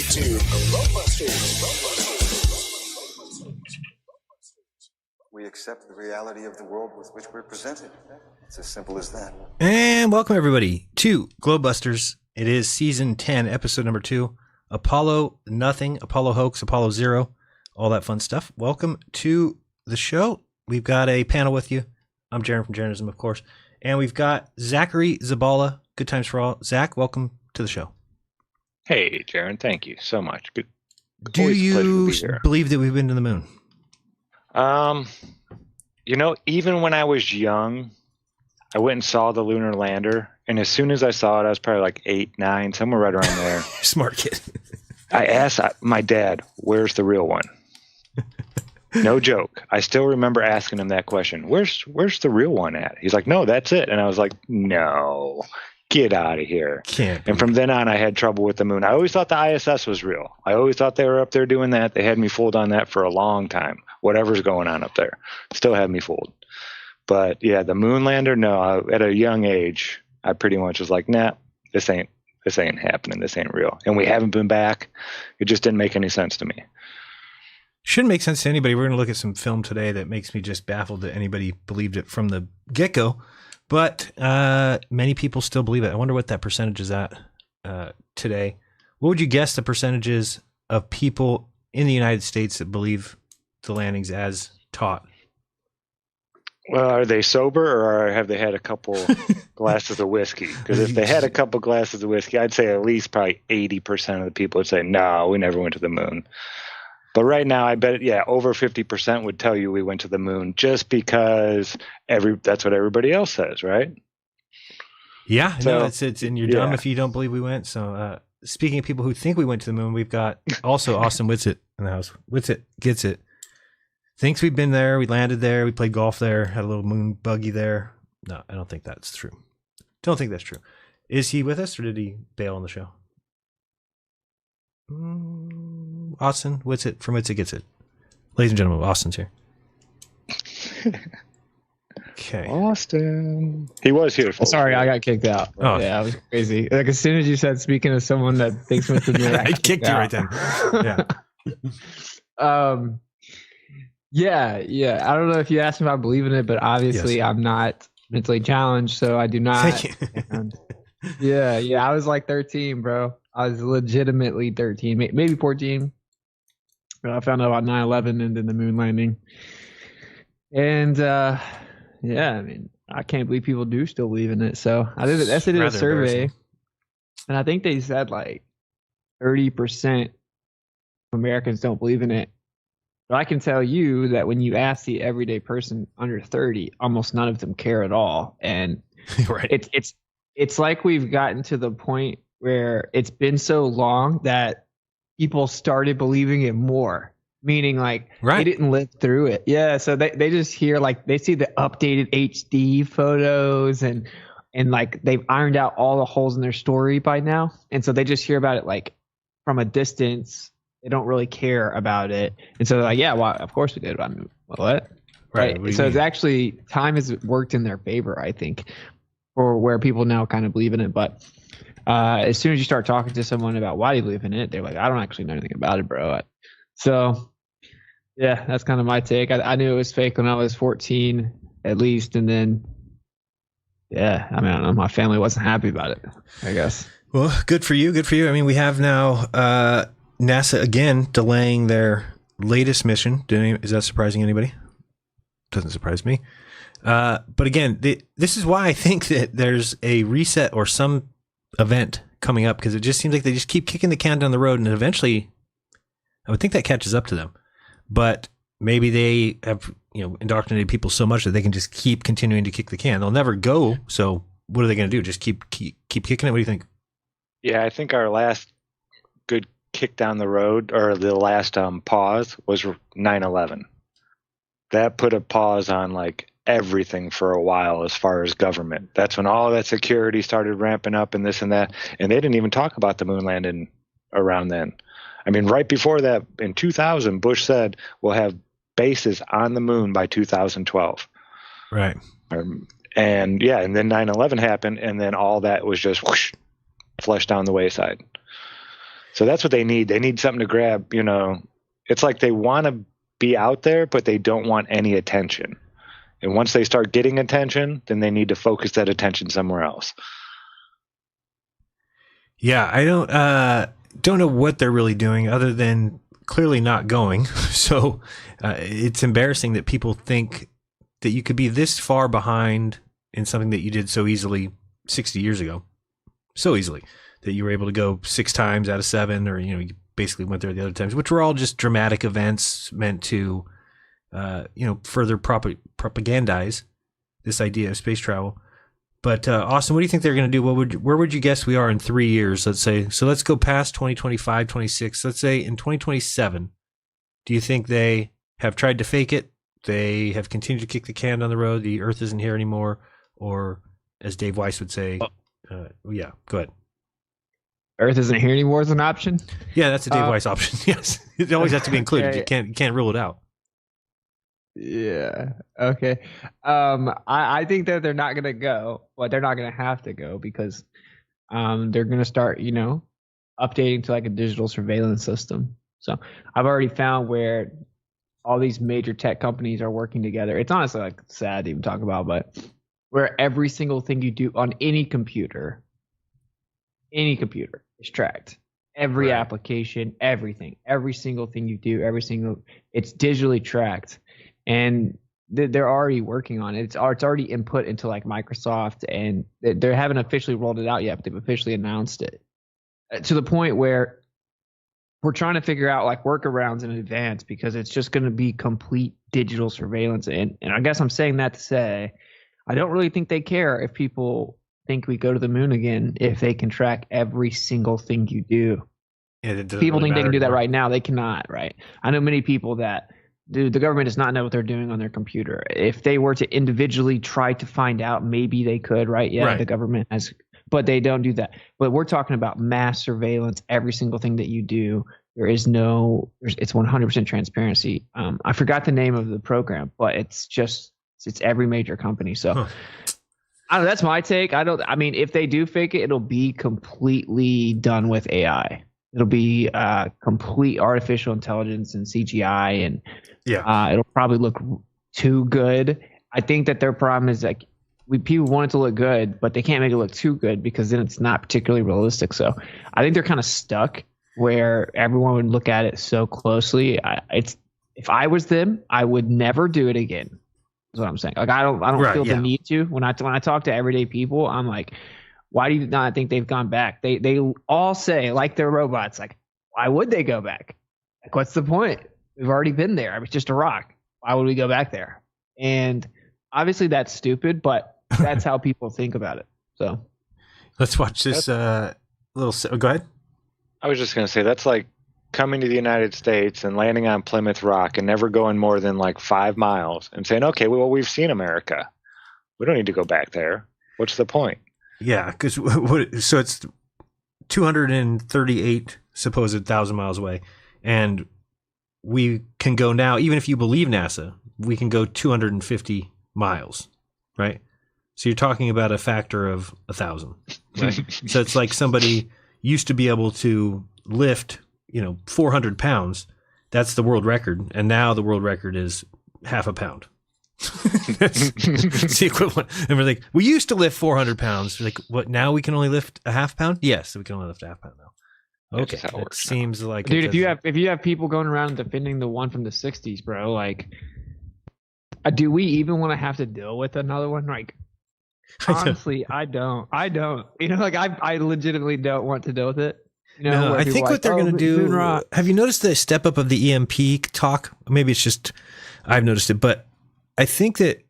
to GLOBEBUSTERS. We accept the reality of the world with which we're presented. It's as simple as that. And welcome everybody to GLOBEBUSTERS. It is season 10, episode number 2. Apollo nothing, Apollo hoax, Apollo 0, all that fun stuff. Welcome to the show. We've got a panel with you. I'm Jeran from Jeranism, of course. And we've got Zachary Zabala, Good Times for All. Zach, welcome to the show. Hey, Jeran, thank you so much. Good. Do you believe that we've been to the moon? Even when I was young, I went and saw the lunar lander, and as soon as I saw it, I was probably like 8, 9, somewhere right around there. Smart kid. I asked my dad, "Where's the real one?" No joke. I still remember asking him that question. Where's the real one at? He's like, "No, that's it." And I was like, "No, get out of here." And from then on, I had trouble with the moon. I always thought the ISS was real. I always thought they were up there doing that. They had me fooled on that for a long time. Whatever's going on up there still had me fooled. But yeah, the moon lander, no, at a young age, I pretty much was like, nah, this ain't happening. This ain't real. And we haven't been back. It just didn't make any sense to me. Shouldn't make sense to anybody. We're going to look at some film today that makes me just baffled that anybody believed it from the get-go. But many people still believe it. I wonder what that percentage is at today. What would you guess the percentages of people in the United States that believe the landings as taught? Well, are they sober or have they had a couple glasses of whiskey? Because if they had a couple glasses of whiskey, I'd say at least probably 80% of the people would say, no, we never went to the moon. But right now, I bet, over 50% would tell you we went to the moon just because that's what everybody else says, right? Yeah, so, no, it's and you're dumb if you don't believe we went. So speaking of people who think we went to the moon, we've got also Austin Witsit in the house. Witsit gets it. Thinks we've been there. We landed there. We played golf there. Had a little moon buggy there. No, I don't think that's true. Don't think that's true. Is he with us or did he bail on the show? Austin, Witsit from Witsit Gets It. Ladies and gentlemen, Austin's here. Okay. Austin. He was here. Sorry, I got kicked out. Oh. Yeah, I was crazy. Like as soon as you said, speaking of someone that thinks with the moon, I kicked you right then. Yeah. Yeah. I don't know if you asked me if I believe in it, but obviously I'm not mentally challenged, so I do not. Thank you. And I was like 13, bro. I was legitimately 13, maybe 14. But I found out about 9/11 and then the moon landing. And I mean, I can't believe people do still believe in it. So I did a survey, and I think they said like 30% of Americans don't believe in it. But I can tell you that when you ask the everyday person under 30, almost none of them care at all. And right. It's like we've gotten to the point where it's been so long that people started believing it more. Meaning like they didn't live through it. Yeah. So they just hear like they see the updated HD photos and like they've ironed out all the holes in their story by now. And so they just hear about it like from a distance. They don't really care about it. And so they're like, yeah, well, of course we did. I mean, what? Right. What So it's actually time has worked in their favor, I think, for where people now kind of believe in it. But as soon as you start talking to someone about why do you believe in it, they're like, I don't actually know anything about it, bro. So yeah, that's kind of my take. I knew it was fake when I was 14 at least. And then, I don't know. My family wasn't happy about it, I guess. Well, good for you. Good for you. I mean, we have now NASA again delaying their latest mission. Is that surprising anybody? Doesn't surprise me. But again, this is why I think that there's a reset or some event coming up, because it just seems like they just keep kicking the can down the road, and eventually I would think that catches up to them. But maybe they have indoctrinated people so much that they can just keep continuing to kick the can. They'll never go. So what are they going to do? Just keep kicking it? What do you think? Yeah, I think our last good kick down the road, or the last pause, was 9/11. That put a pause on like everything for a while as far as government. That's when all that security started ramping up and this and that. And they didn't even talk about the moon landing around then. I mean, right before that, in 2000, Bush said we'll have bases on the moon by 2012. Right. And then 9/11 happened, and then all that was just whoosh, flushed down the wayside. So that's what they need. They need something to grab, you know. It's like they want to be out there, but they don't want any attention. And once they start getting attention, then they need to focus that attention somewhere else. Yeah, I don't know what they're really doing other than clearly not going. So it's embarrassing that people think that you could be this far behind in something that you did so easily 60 years ago. So easily that you were able to go 6 times out of 7, or, you know, you basically went there the other times, which were all just dramatic events meant to, further propagandize this idea of space travel. But Austin, what do you think they're going to do? Where would you guess we are in 3 years? Let's say, so let's go past 2025, 26. Let's say in 2027, do you think they have tried to fake it? They have continued to kick the can down the road. The Earth isn't here anymore, or as Dave Weiss would say, yeah, go ahead. Earth isn't here anymore is an option. Yeah, that's a Dave Weiss option. Yes, it always has to be included. Okay. You can't rule it out. Yeah. Okay. I think that they're not gonna go, but they're not gonna have to go because they're gonna start, updating to like a digital surveillance system. So I've already found where all these major tech companies are working together. It's honestly like sad to even talk about, but where every single thing you do on any computer is tracked. Every application, everything, every single thing you do, it's digitally tracked. And they're already working on it. It's already input into like Microsoft, and they haven't officially rolled it out yet, but they've officially announced it to the point where we're trying to figure out like workarounds in advance because it's just going to be complete digital surveillance. And I guess I'm saying that to say, I don't really think they care if people think we go to the moon again, if they can track every single thing you do. Yeah, People think they can do that right now. They cannot, right? I know many people that the government does not know what they're doing on their computer. If they were to individually try to find out, maybe they could, right? Yeah, right. The government has, but they don't do that. But we're talking about mass surveillance, every single thing that you do. It's 100% transparency. I forgot the name of the program, but it's every major company. So I don't know, that's my take. I mean, if they do fake it, it'll be completely done with AI. It'll be complete artificial intelligence and CGI, and it'll probably look too good. I think that their problem is like people want it to look good, but they can't make it look too good because then it's not particularly realistic. So I think they're kind of stuck where everyone would look at it so closely. If I was them, I would never do it again. Is what I'm saying. Like I don't feel the need to. When I talk to everyday people, I'm like, why do you not think they've gone back? They all say, like they're robots, like, why would they go back? Like, what's the point? We've already been there. It's just a rock. Why would we go back there? And obviously that's stupid, but that's how people think about it. So let's watch this go ahead. I was just going to say, that's like coming to the United States and landing on Plymouth Rock and never going more than like 5 miles and saying, okay, well, we've seen America. We don't need to go back there. What's the point? Yeah, because so it's 238 supposed 1,000 miles away, and we can go now. Even if you believe NASA, we can go 250 miles, right? So you're talking about a factor of 1,000, right? So it's like somebody used to be able to lift, 400 pounds. That's the world record, and now the world record is half a pound. That's the equivalent. And we're like, we used to lift 400 pounds. We're like, what? Now we can only lift a half pound? Yes, we can only lift a half pound now. Okay, it seems like, dude, if you have people going around defending the one from the 60s, bro, like, do we even want to have to deal with another one? Like, honestly, I don't. Like, I legitimately don't want to deal with it. No, I think what they're going to do. Have you noticed the step up of the EMP talk? Maybe it's just I've noticed it, but I think that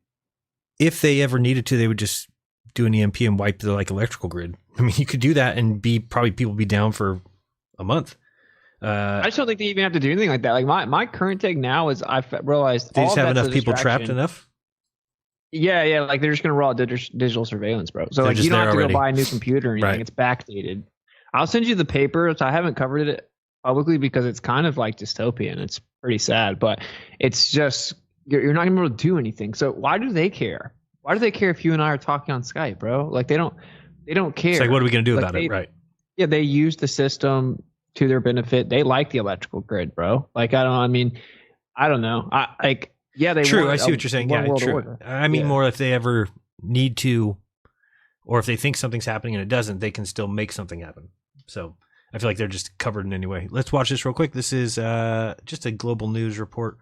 if they ever needed to, they would just do an EMP and wipe the electrical grid. I mean, you could do that and people be down for a month. I just don't think they even have to do anything like that. Like my current take now is I've realized they just have enough people trapped enough. Yeah. Like they're just going to roll out digital surveillance, bro. So like you don't have to go buy a new computer or anything. Right. It's backdated. I'll send you the papers. I haven't covered it publicly because it's kind of like dystopian. It's pretty sad, but it's just. You're not gonna be able to do anything. So why do they care? Why do they care if you and I are talking on Skype, bro? Like they don't care. It's like, what are we gonna do about it? Right. Yeah, they use the system to their benefit. They like the electrical grid, bro. Like, I don't know. They True. want I see what you're saying. one Yeah, world true. order. I mean, more if they ever need to, or if they think something's happening and it doesn't, they can still make something happen. So I feel like they're just covered in any way. Let's watch this real quick. This is just a global news report,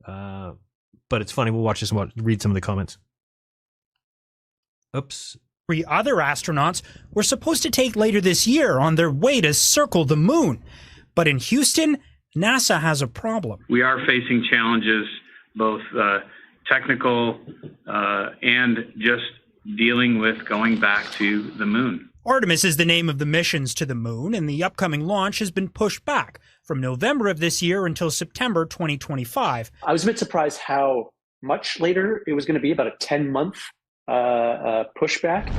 but it's funny. We'll watch this and read some of the comments. Oops. 3 other astronauts were supposed to take later this year on their way to circle the moon. But in Houston, NASA has a problem. We are facing challenges, both technical and just dealing with going back to the moon. Artemis is the name of the missions to the moon, and the upcoming launch has been pushed back from November of this year until September 2025. I was a bit surprised how much later it was going to be, about a 10-month pushback.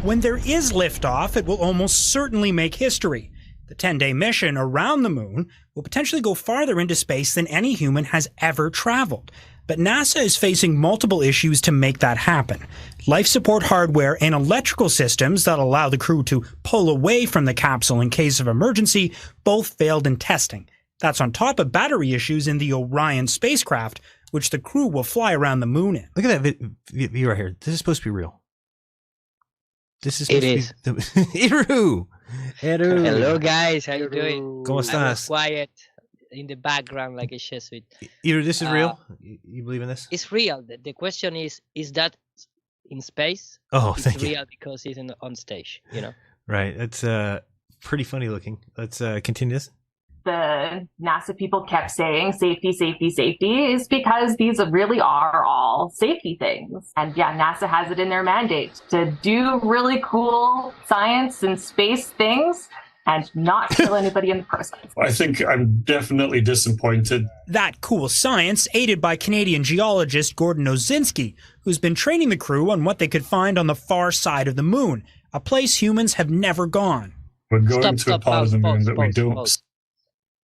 When there is liftoff, it will almost certainly make history. The 10-day mission around the moon will potentially go farther into space than any human has ever traveled. But NASA is facing multiple issues to make that happen. Life support hardware and electrical systems that allow the crew to pull away from the capsule in case of emergency both failed in testing. That's on top of battery issues in the Orion spacecraft, which the crew will fly around the moon in. Look at that view right here. This is supposed to be real. This is It is. Iru. Hello guys, how you doing? ¿Cómo I was estás? quiet in the background like a Jesuit. Iru, this is real? You believe in this? It's real. The question is that in space? Oh, It's thank you. real because it's on stage, you know? Right. That's pretty funny looking. Let's continue this. The NASA people kept saying safety, safety, safety is because these really are all safety things. And yeah, NASA has it in their mandate to do really cool science and space things and not kill anybody in the process. I think I'm definitely disappointed. That cool science, aided by Canadian geologist Gordon Osinski, who's been training the crew on what they could find on the far side of the moon, a place humans have never gone. We're going to a part of the moon that we don't. pause.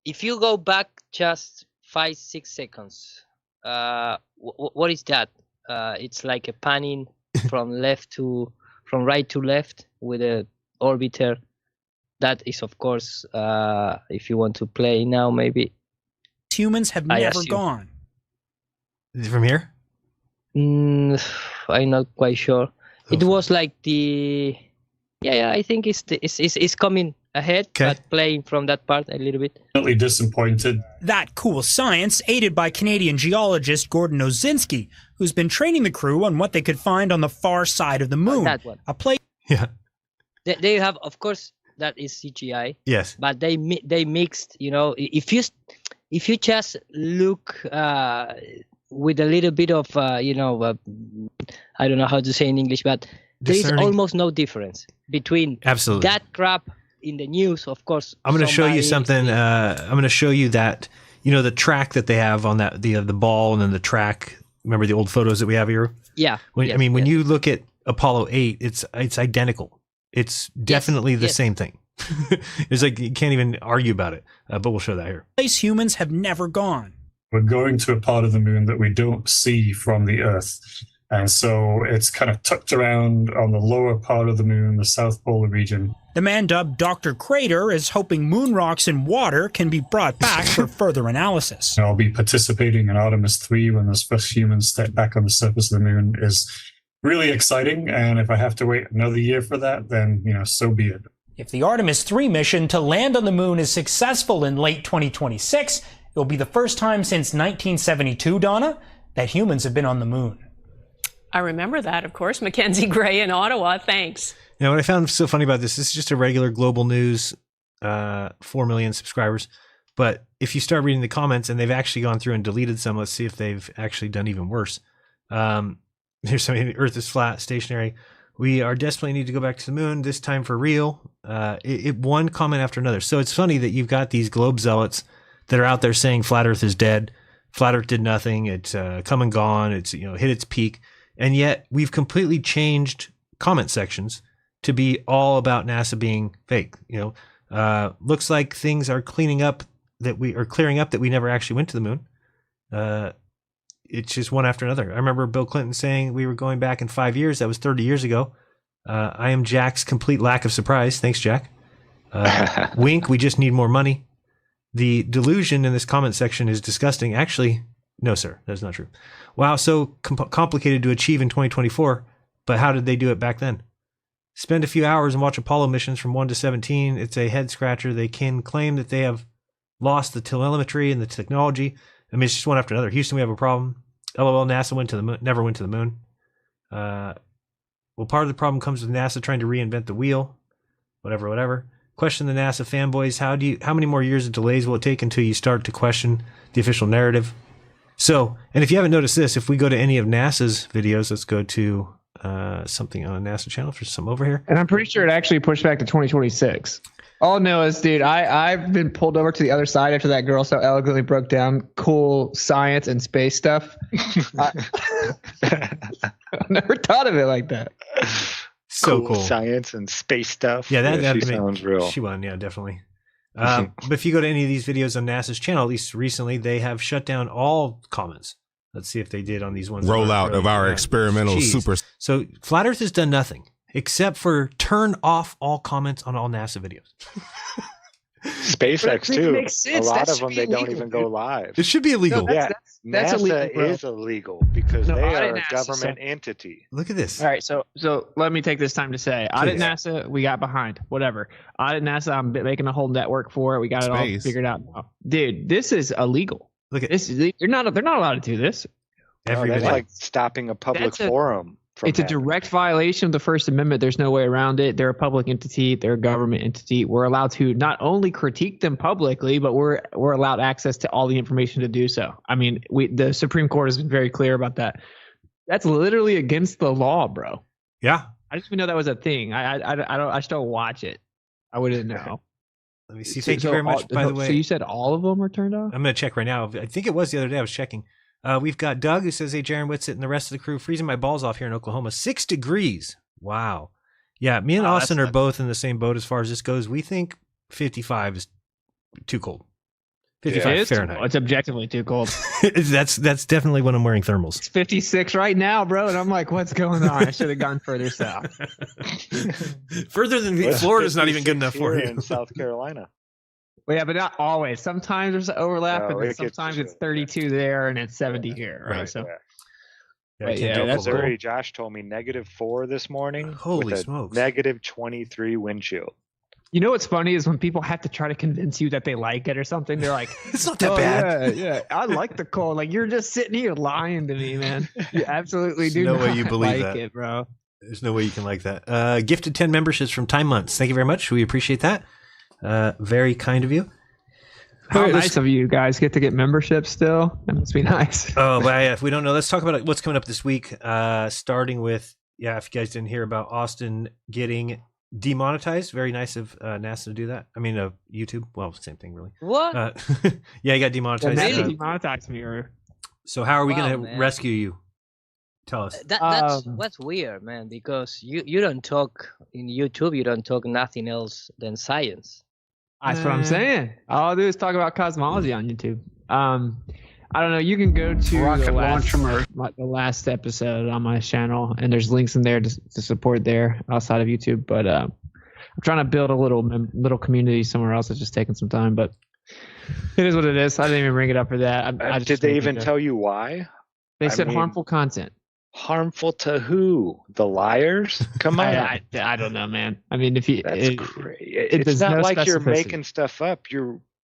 If you go back just 5-6 seconds, what is that? It's like a panning from right to left with a orbiter. That is, of course, if you want to play now, maybe. Humans have never gone. Is it from here? I'm not quite sure. It was like the. Yeah, I think it's coming ahead, but playing from that part a little bit. Definitely disappointed. That cool science, aided by Canadian geologist Gordon Osinski, who's been training the crew on what they could find on the far side of the moon. That one. A place. Yeah. They have, of course, that is CGI. Yes. But they mixed. You know, if you just look with a little bit of I don't know how to say in English, but there is almost no difference between that crap in the news, of course. I'm going to show you something. I'm going to show you that, the track that they have on that, the ball and then the track. Remember the old photos that we have here? Yeah. When you look at Apollo 8, it's identical. It's definitely the same thing. It's like you can't even argue about it, but we'll show that here. Place humans have never gone. We're going to a part of the moon that we don't see from the Earth. And so it's kind of tucked around on the lower part of the moon, the South Polar region. The man dubbed Dr. Crater is hoping moon rocks and water can be brought back for further analysis. I'll be participating in Artemis 3 when those first humans step back on the surface of the moon is really exciting. And if I have to wait another year for that, then, so be it. If the Artemis 3 mission to land on the moon is successful in late 2026, it will be the first time since 1972, Donna, that humans have been on the moon. I remember that, of course. Mackenzie Gray in Ottawa. Thanks. What I found so funny about this is just a regular global news, 4 million subscribers. But if you start reading the comments, and they've actually gone through and deleted some, let's see if they've actually done even worse. Here's something: the Earth is flat, stationary. We are desperately need to go back to the moon, this time for real. One comment after another. So it's funny that you've got these globe zealots that are out there saying flat Earth is dead. Flat Earth did nothing. It's come and gone. It's hit its peak. And yet we've completely changed comment sections to be all about NASA being fake. Looks like things are clearing up that we never actually went to the moon. It's just one after another. I remember Bill Clinton saying we were going back in 5 years. That was 30 years ago. I am Jack's complete lack of surprise. Thanks, Jack. Wink, we just need more money. The delusion in this comment section is disgusting. Actually, no, sir, that's not true. Wow, so complicated to achieve in 2024, but how did they do it back then? Spend a few hours and watch Apollo missions from 1 to 17. It's a head scratcher. They can claim that they have lost the telemetry and the technology. I mean, it's just one after another. Houston, we have a problem. LOL, NASA went to the moon, never went to the moon. Well, part of the problem comes with NASA trying to reinvent the wheel. Whatever. Question the NASA fanboys. How many more years of delays will it take until you start to question the official narrative? So, and if you haven't noticed this, if we go to any of NASA's videos, let's go to something on a NASA channel for some over here. And I'm pretty sure it actually pushed back to 2026. All I know is, dude, I've been pulled over to the other side after that girl so eloquently broke down cool science and space stuff. I've never thought of it like that. So cool. Science and space stuff. Yeah, that sounds real. She won, yeah, definitely. But if you go to any of these videos on NASA's channel, at least recently, they have shut down all comments. Let's see if they did on these ones. Rollout of our experimental super. So Flat Earth has done nothing except for turn off all comments on all NASA videos. SpaceX too. A lot of them they don't even go live. It should be illegal. No, that's NASA illegal, is illegal because they are a government entity. Look at this. All right, so let me take this time to say, audit NASA, we got behind. Whatever. Audit NASA, I'm making a whole network for it. We got it all figured out. Dude, this is illegal. Look at this. They're not allowed to do this. That's like stopping a public forum. It's a direct violation of the First Amendment. There's no way around it. They're a public entity. They're a government entity. We're allowed to not only critique them publicly, but we're allowed access to all the information to do so. I mean, the Supreme Court has been very clear about that. That's literally against the law, bro. Yeah. I just didn't know that was a thing. I just don't watch it. I wouldn't know. Let me see. Thank you very much, by the way. So you said all of them are turned off? I'm going to check right now. I think it was the other day. I was checking. We've got Doug who says, hey, Jeran Witsit and the rest of the crew freezing my balls off here in Oklahoma. 6 degrees. Wow. Yeah, me and Austin are both in the same boat as far as this goes. We think 55 is too cold. 55 Fahrenheit. It's objectively too cold. That's definitely when I'm wearing thermals. It's 56 right now, bro. And I'm like, what's going on? I should have gone further south. Further than Florida's not even good enough for you. In South Carolina. Well, yeah, but not always. Sometimes there's overlap, and then sometimes it's 32 there and it's 70 here, right? So, that's Missouri. Josh told me -4 this morning. Holy smokes! -23 wind chill. You know what's funny is when people have to try to convince you that they like it or something. They're like, "It's not that bad." Yeah, I like the cold. Like you're just sitting here lying to me, man. You absolutely do not way you believe like that. it, bro. There's no way you can like that. Gifted 10 memberships from Time Months. Thank you very much. We appreciate that. Very kind of you. How nice of you guys get to get memberships still. That must be nice. Oh, but yeah, if we don't know, let's talk about what's coming up this week. Starting with, if you guys didn't hear about Austin getting demonetized, very nice of NASA to do that. I mean, YouTube. Well, same thing, really. What? Yeah, he got demonetized. NASA demonetized me. So how are we going to rescue you? Tell us. That's weird, man, because you don't talk in YouTube. You don't talk nothing else than science. That's what I'm saying. All I'll do is talk about cosmology on YouTube. I don't know. You can go to the last episode on my channel, and there's links in there to support there outside of YouTube. But I'm trying to build a little community somewhere else. It's just taking some time, but it is what it is. I didn't even bring it up for that. Did they even tell you why? They said harmful content. Harmful to who? The liars? Come on. I don't know, man. I mean, that's great. It's not like you're making stuff up.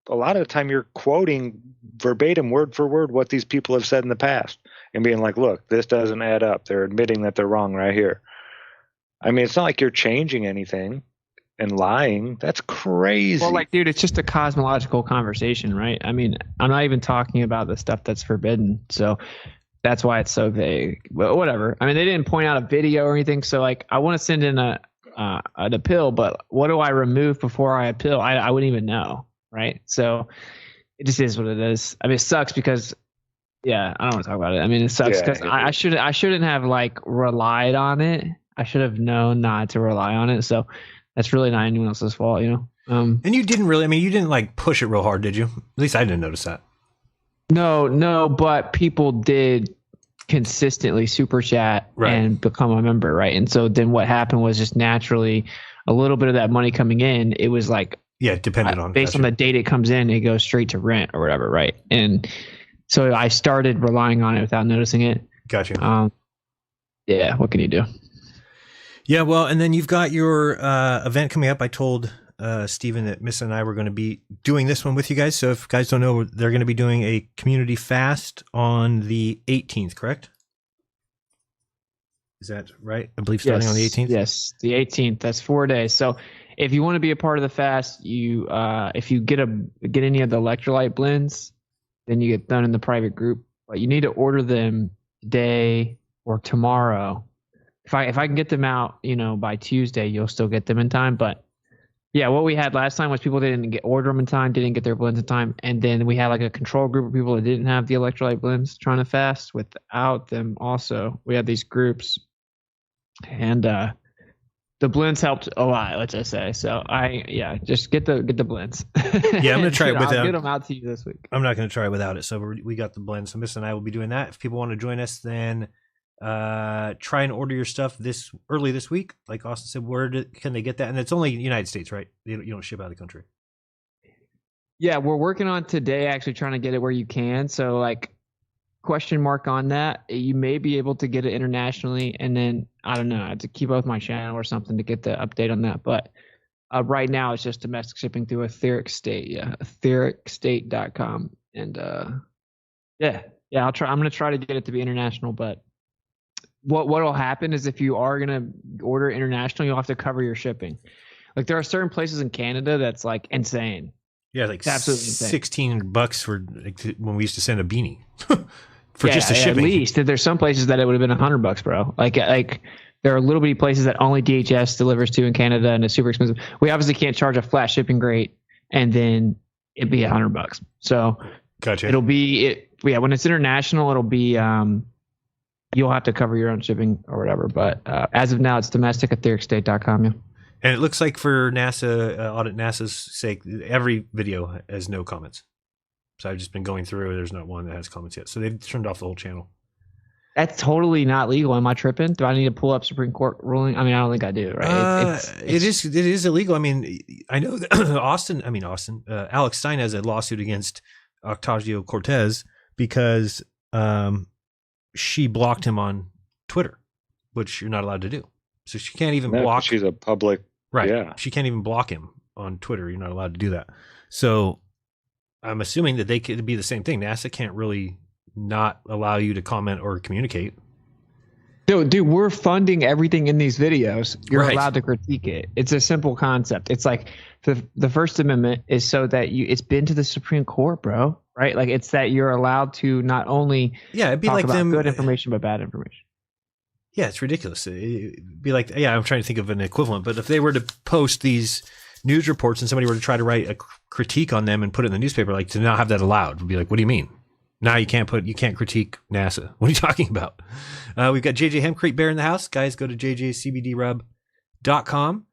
A lot of the time you're quoting verbatim, word for word, what these people have said in the past and being like, look, this doesn't add up. They're admitting that they're wrong right here. I mean, it's not like you're changing anything and lying. That's crazy. Well, like, dude, it's just a cosmological conversation, right? I mean, I'm not even talking about the stuff that's forbidden. So that's why it's so vague. But whatever. I mean, they didn't point out a video or anything. So, like, I want to send in an appeal, but what do I remove before I appeal? I wouldn't even know, right? So it just is what it is. I mean, it sucks because, I don't want to talk about it. I mean, it sucks because I shouldn't have like relied on it. I should have known not to rely on it. So that's really not anyone else's fault, you know. And you didn't really. I mean, you didn't like push it real hard, did you? At least I didn't notice that. No, but people did consistently super chat and become a member, right? And so then what happened was just naturally a little bit of that money coming in, it was like, yeah, dependent on based on the date it comes in, it goes straight to rent or whatever, right? And so I started relying on it without noticing it. Gotcha. Yeah, what can you do? Yeah, well, and then you've got your event coming up. I told Steven that Miss and I were going to be doing this one with you guys. So if you guys don't know, they're going to be doing a community fast on the 18th, correct? Is that right? I believe starting on the 18th? Yes, the 18th. That's 4 days. So if you want to be a part of the fast, you if you get any of the electrolyte blends, then you get done in the private group. But you need to order them today or tomorrow. If I can get them out, by Tuesday, you'll still get them in time. But yeah, what we had last time was people didn't order them in time, didn't get their blends in time, and then we had like a control group of people that didn't have the electrolyte blends trying to fast without them. Also, we had these groups, and the blends helped a lot. Let's just say. So just get the blends. Yeah, I'm gonna try it without. I'll get them out to you this week. I'm not gonna try it without it. So we got the blends. So Miss and I will be doing that. If people want to join us, then try and order your stuff early this week. Like Austin said, where can they get that? And it's only United States, right? You don't ship out of the country. Yeah, we're working on today actually trying to get it where you can. So like question mark on that. You may be able to get it internationally, and then I don't know, I have to keep up with my channel or something to get the update on that. But right now it's just domestic shipping through Etheric State. Yeah, ethericState.com. And I'll try. I'm gonna try to get it to be international, but what will happen is if you are gonna order international, you'll have to cover your shipping. Like there are certain places in Canada that's like insane. Yeah, like it's absolutely insane. $16 for when we used to send a beanie for just the shipping. At least there's some places that it would have been $100, bro. Like there are little bitty places that only DHS delivers to in Canada, and it's super expensive. We obviously can't charge a flat shipping rate, and then it'd be $100. So gotcha. It'll be when it's international, it'll be you'll have to cover your own shipping or whatever. But as of now, it's domestic at ethericState.com. Yeah. And it looks like for NASA, audit NASA's sake, every video has no comments. So I've just been going through. There's not one that has comments yet. So they've turned off the whole channel. That's totally not legal. Am I tripping? Do I need to pull up Supreme Court ruling? I mean, I don't think I do, right? It is illegal. I mean, I know that Alex Stein has a lawsuit against Ocasio-Cortez because she blocked him on Twitter, which you're not allowed to do. So she can't even block. She's a public. Right. Yeah. She can't even block him on Twitter. You're not allowed to do that. So I'm assuming that they could be the same thing. NASA can't really not allow you to comment or communicate. Dude, we're funding everything in these videos. You're Right. allowed to critique it. It's a simple concept. It's like the First Amendment is so that it's been to the Supreme Court, bro. Right? Like it's that you're allowed to not only it'd be talk like about them good information but bad information. Yeah, it's ridiculous. It'd be like, I'm trying to think of an equivalent, but if they were to post these news reports and somebody were to try to write a critique on them and put it in the newspaper, like to not have that allowed, would be like, what do you mean? Now you can't critique NASA. What are you talking about? We've got JJ Hempcrete Bear in the house. Guys, go to jjcbdrub.com.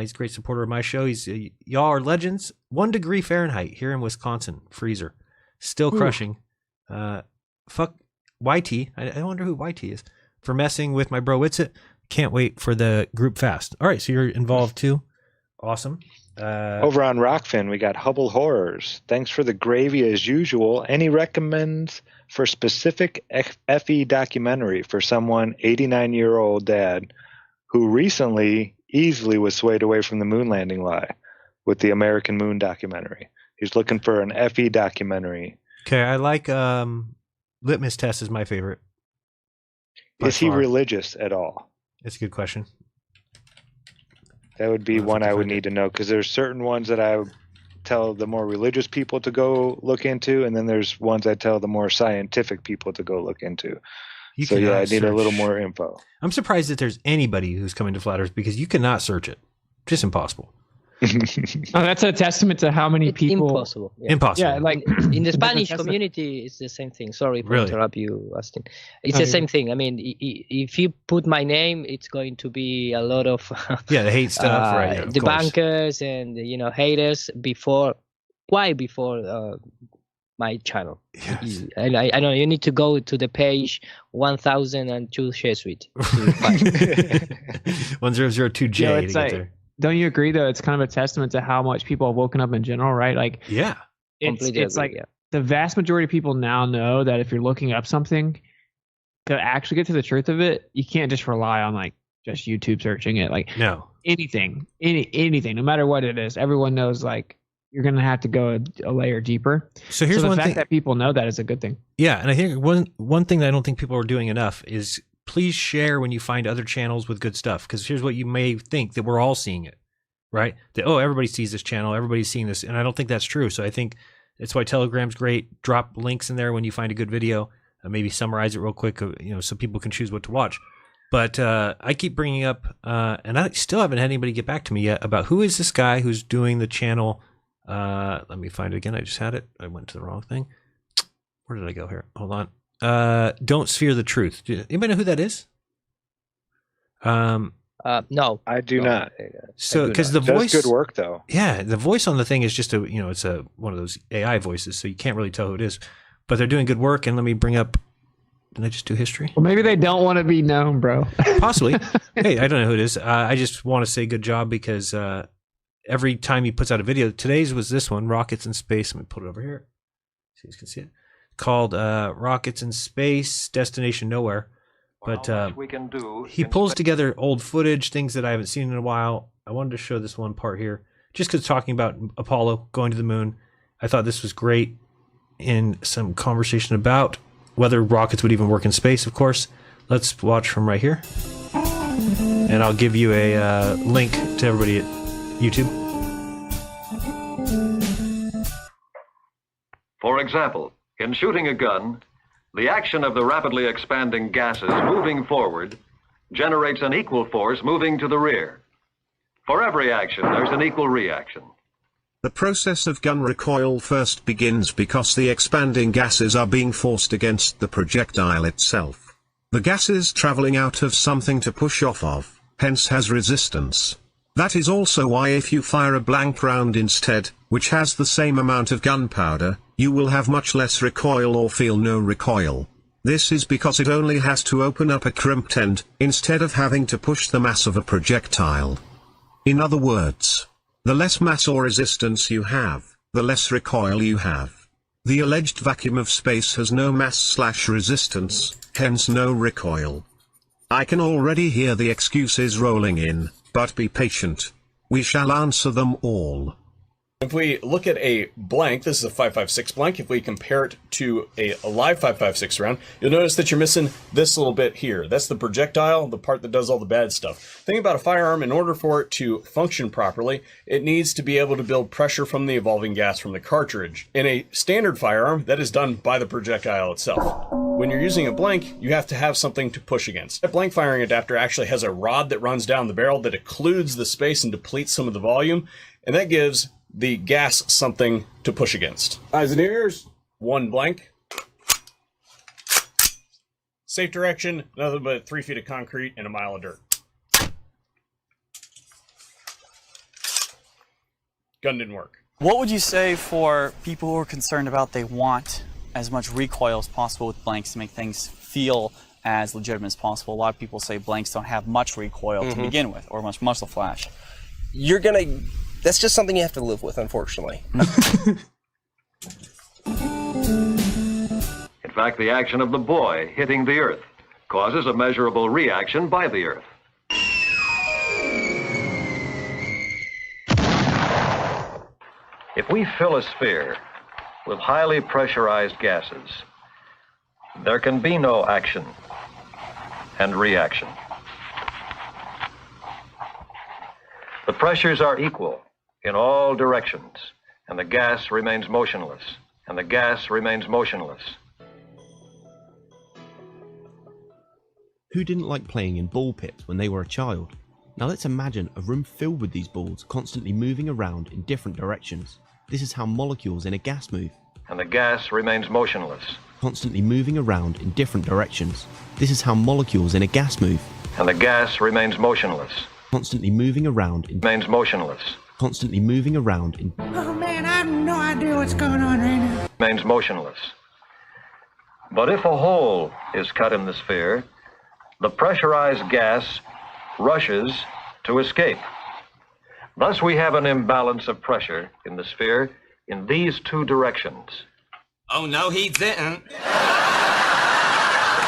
He's a great supporter of my show. Y'all are legends. 1 degree Fahrenheit here in Wisconsin. Freezer. Still crushing. Fuck YT. I wonder who YT is. For messing with my bro Witsit. Can't wait for the group fast. All right, so you're involved too. Awesome. Over on Rockfin, we got Hubble Horrors. Thanks for the gravy as usual. Any recommends for specific FE documentary for someone 89-year-old dad who recently easily was swayed away from the moon landing lie with the American Moon documentary? He's looking for an FE documentary. Okay, I like Litmus Test is my favorite. Is he religious at all? That's a good question. That would be one I would need to know, because there's certain ones that I would tell the more religious people to go look into, and then there's ones I tell the more scientific people to go look into. I need a little more info. I'm surprised that there's anybody who's coming to Flat Earth, because you cannot search it. Just impossible. That's a testament to how many people. Impossible. Yeah. Impossible. Yeah, like in the Spanish community, it's the same thing. Sorry for interrupt you, Austin. It's the same thing. I mean, if you put my name, it's going to be a lot of the hate stuff, right? Yeah, the bankers and haters quite before my channel. Yes. And I know you need to go to the page 1002 share suite. 1002J to get there. don't you agree though? It's kind of a testament to how much people have woken up in general, right? Like, yeah, it's like the vast majority of people now know that if you're looking up something, to actually get to the truth of it, you can't just rely on like just YouTube searching it. Like anything, no matter what it is, everyone knows like you're gonna have to go a layer deeper. So here's the one fact thing that people know that is a good thing. Yeah, and I think one thing that I don't think people are doing enough is please share when you find other channels with good stuff. Because here's what you may think, that we're all seeing it, right? That, oh, everybody sees this channel, everybody's seeing this, and I don't think that's true. So I think that's why Telegram's great. Drop links in there when you find a good video. Maybe summarize it real quick, so people can choose what to watch. But I keep bringing up, and I still haven't had anybody get back to me yet about who is this guy who's doing the channel. Let me find it again. I just had it. I went to the wrong thing. Where did I go here? Hold on. Don't Sphere the Truth. Anybody know who that is? No, I do not. So, because the voice does good work though. Yeah, the voice on the thing is just it's one of those AI voices, so you can't really tell who it is. But they're doing good work. And let me bring up. Did I just do history? Well, maybe they don't want to be known, bro. Possibly. Hey, I don't know who it is. I just want to say good job because every time he puts out a video, today's was this one, Rockets in Space. Let me put it over here. So you guys can see it. Called Rockets in Space, Destination Nowhere. But we can do he pulls together old footage, things that I haven't seen in a while. I wanted to show this one part here, just because talking about Apollo going to the moon. I thought this was great in some conversation about whether rockets would even work in space, of course. Let's watch from right here. And I'll give you a link to everybody at YouTube. For example, in shooting a gun, the action of the rapidly expanding gases moving forward generates an equal force moving to the rear. For every action, there's an equal reaction. The process of gun recoil first begins because the expanding gases are being forced against the projectile itself. The gases traveling out of something to push off of, hence has resistance. That is also why if you fire a blank round instead, which has the same amount of gunpowder, you will have much less recoil or feel no recoil. This is because it only has to open up a crimped end, instead of having to push the mass of a projectile. In other words, the less mass or resistance you have, the less recoil you have. The alleged vacuum of space has no mass/resistance, hence no recoil. I can already hear the excuses rolling in, but be patient. We shall answer them all. If we look at a blank, this is a 5.56 blank, if we compare it to a live 5.56 round, you'll notice that you're missing this little bit here. That's the projectile, the part that does all the bad stuff. Think about a firearm. In order for it to function properly, it needs to be able to build pressure from the evolving gas from the cartridge. In a standard firearm, that is done by the projectile itself. When you're using a blank, you have to have something to push against. A blank firing adapter actually has a rod that runs down the barrel that occludes the space and depletes some of the volume, and that gives the gas something to push against. Eyes and ears, one blank. Safe direction, nothing but 3 feet of concrete and a mile of dirt. Gun didn't work. What would you say for people who are concerned about they want as much recoil as possible with blanks to make things feel as legitimate as possible? A lot of people say blanks don't have much recoil to begin with, or much muzzle flash. That's just something you have to live with, unfortunately. In fact, the action of the boy hitting the earth causes a measurable reaction by the earth. If we fill a sphere with highly pressurized gases, there can be no action and reaction. The pressures are equal in all directions, and the gas remains motionless, and the gas remains motionless. Who didn't like playing in ball pits when they were a child? Now let's imagine a room filled with these balls constantly moving around in different directions. This is how molecules in a gas move. And the gas remains motionless. Constantly moving around in different directions. This is how molecules in a gas move. And the gas remains motionless. Constantly moving around in... Remains motionless. Constantly moving around in... Oh man, I have no idea what's going on right now. Remains motionless. But if a hole is cut in the sphere, the pressurized gas rushes to escape. Thus, we have an imbalance of pressure in the sphere in these two directions. Oh, no, he didn't.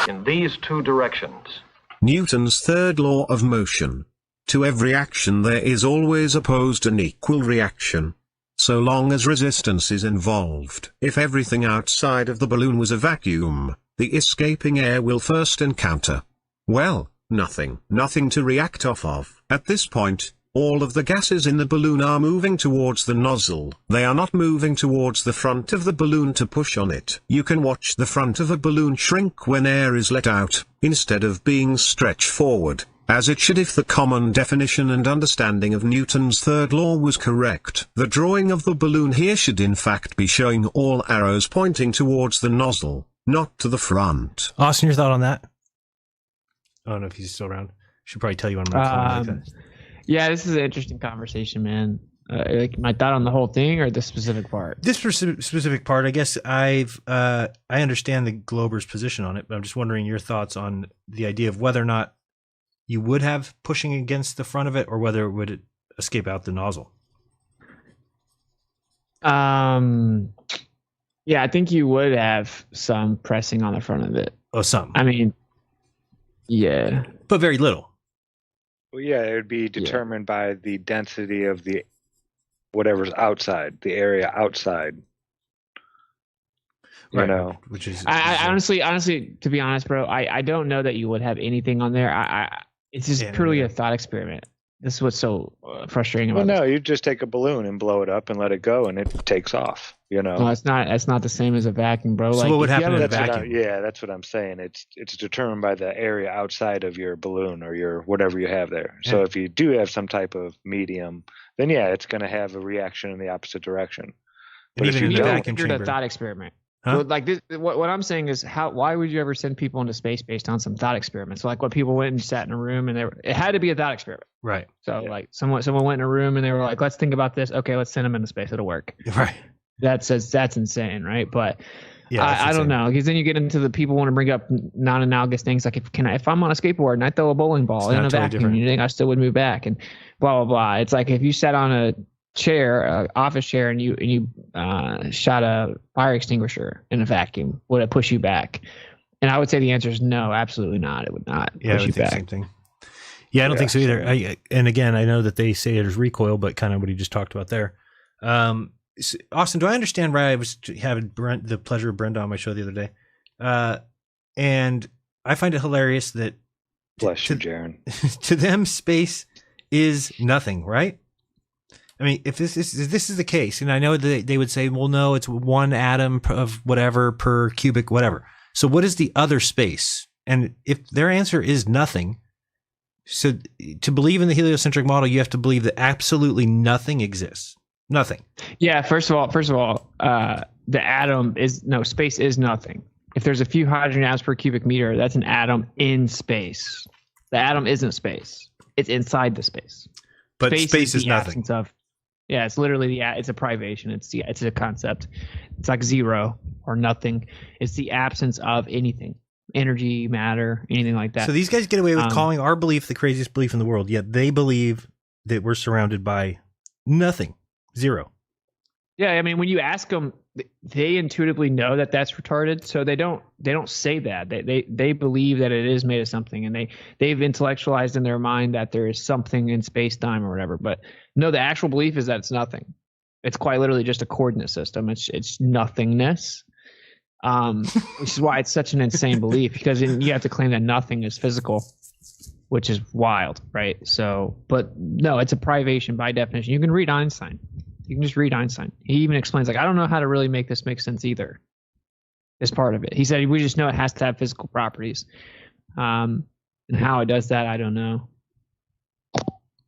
In these two directions. Newton's third law of motion. To every action there is always opposed an equal reaction. So long as resistance is involved. If everything outside of the balloon was a vacuum, the escaping air will first encounter, well, nothing. Nothing to react off of. At this point, all of the gases in the balloon are moving towards the nozzle. They are not moving towards the front of the balloon to push on it. You can watch the front of a balloon shrink when air is let out, instead of being stretched forward, as it should if the common definition and understanding of Newton's third law was correct. The drawing of the balloon here should in fact be showing all arrows pointing towards the nozzle, not to the front. Austin, your thought on that? I don't know if he's still around. Should probably tell you when I'm not calling like that. Yeah, this is an interesting conversation, man. Like my thought on the whole thing or the specific part? This specific part, I guess I understand the Glober's position on it, but I'm just wondering your thoughts on the idea of whether or not you would have pushing against the front of it or whether it would escape out the nozzle. Yeah, I think you would have some pressing on the front of it. Oh, some. I mean, yeah. But very little. Well, yeah, it would be determined by the density of the whatever's outside, the area outside. You know, which is I honestly, to be honest, bro, I don't know that you would have anything on there. It's just purely a thought experiment. This is what's so frustrating about. Well, no, you just take a balloon and blow it up and let it go, and it takes off. You know, no, it's not. That's not the same as a vacuum, bro. So like, what would happen in a vacuum? That's what I'm saying. It's determined by the area outside of your balloon or your whatever you have there. So Yeah. if you do have some type of medium, then yeah, it's going to have a reaction in the opposite direction. But if you don't, figured a thought experiment. Huh? Well, like this, what I'm saying is, why would you ever send people into space based on some thought experiment? So like, what people went and sat in a room and it had to be a thought experiment. Right. So like, someone went in a room and they were like, let's think about this. Okay, let's send them into space. It'll work. Right. That's insane, right? But Yeah, that's I don't insane. know, because then you get into the people want to bring up non-analogous things like if I'm on a skateboard and I throw a bowling ball It's in not a totally vacuum, different. you think I still would move back and blah blah blah. It's like if you sat on a chair, office chair, and you shot a fire extinguisher in a vacuum, would it push you back? And I would say the answer is no, absolutely not. It would not Yeah, I push would you think back. the same thing. Yeah, I don't think so either. And again, I know that they say there's recoil, but kind of what he just talked about there. Austin, do I understand right? I was having the pleasure of Brenda on my show the other day. And I find it hilarious that bless you, Jeran. To them, space is nothing, right? I mean, if this is the case, and I know that they would say, well, no, it's one atom of whatever per cubic, whatever. So what is the other space? And if their answer is nothing, so to believe in the heliocentric model, you have to believe that absolutely nothing exists. Nothing. Yeah, first of all, the atom is space is nothing. If there's a few hydrogen atoms per cubic meter, that's an atom in space. The atom isn't space; it's inside the space. But space is the nothing. absence of. Yeah, it's literally it's a privation. It's a concept. It's like zero or nothing. It's the absence of anything, energy, matter, anything like that. So these guys get away with calling our belief the craziest belief in the world, yet they believe that we're surrounded by nothing, zero. Yeah, I mean, when you ask them, they intuitively know that that's retarded, so they don't say that. They believe that it is made of something, and they've intellectualized in their mind that there is something in space time or whatever. But no, the actual belief is that it's nothing. It's quite literally just a coordinate system. It's nothingness, which is why it's such an insane belief, because you have to claim that nothing is physical, which is wild, right? So, but no, it's a privation by definition. You can read Einstein. You can just read Einstein. He even explains, like, I don't know how to really make this make sense either. This part of it. He said, we just know it has to have physical properties. And how it does that, I don't know.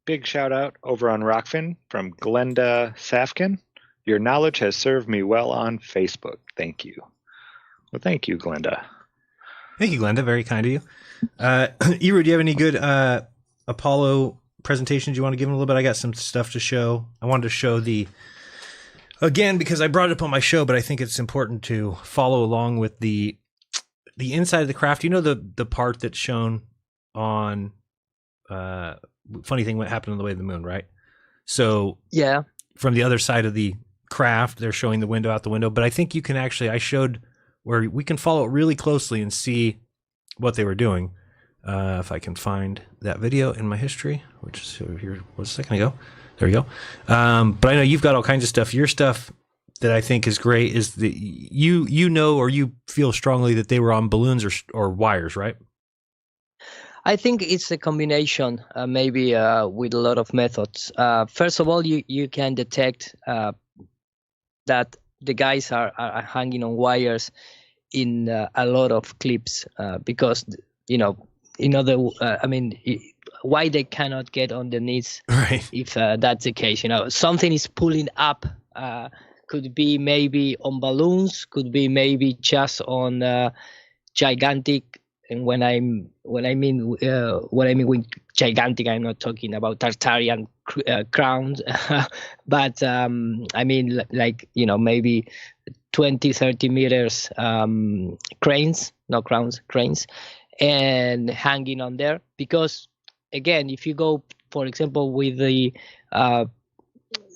Big shout out over on Rockfin from Glenda Safkin. Your knowledge has served me well on Facebook. Thank you. Well, thank you, Glenda. Thank you, Glenda. Very kind of you. Eru, do you have any good Apollo presentations you want to give them a little bit? I got some stuff to show. I wanted to show again, because I brought it up on my show, but I think it's important to follow along with the inside of the craft. You know, the part that's shown on funny thing what happened on the way to the moon, right? So yeah, from the other side of the craft, they're showing the window out the window. But I think you can actually, I showed where we can follow it really closely and see what they were doing. If I can find that video in my history, which is here was a second ago. There we go. But I know you've got all kinds of stuff. Your stuff that I think is great is that you know, or you feel strongly that they were on balloons or wires, right? I think it's a combination, maybe with a lot of methods. First of all, you can detect that the guys are hanging on wires in a lot of clips because, you know, why they cannot get on the knees, right? If that's the case, you know, something is pulling up. Could be maybe on balloons, could be maybe just on gigantic. And when I mean with gigantic, I'm not talking about Tartarian crowns, but I mean like, you know, maybe 20, 30 meters cranes, not crowns, cranes, and hanging on there. Because again, if you go, for example, with the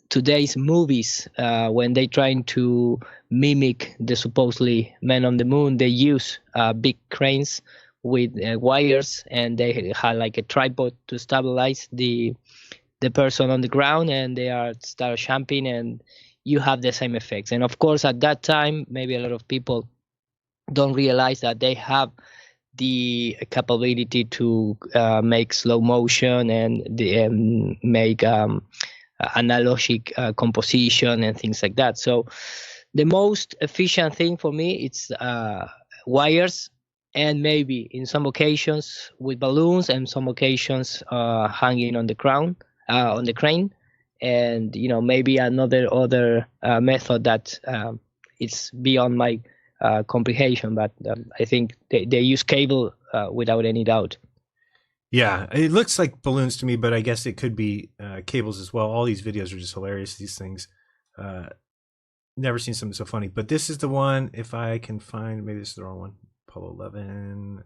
today's movies, when they trying to mimic the supposedly men on the moon, they use big cranes with wires, and they have like a tripod to stabilize the person on the ground, and they start jumping, and you have the same effects. And of course, at that time, maybe a lot of people don't realize that they have the capability to make slow motion and make analogic composition and things like that. So the most efficient thing for me, it's wires, and maybe in some occasions with balloons, and some occasions hanging on the crown, on the crane, and you know, maybe other method that it's beyond my comprehension, but I think they use cable without any doubt. Yeah, it looks like balloons to me, but I guess it could be cables as well. All these videos are just hilarious. These things, never seen something so funny. But this is the one. If I can find, maybe this is the wrong one. Apollo 11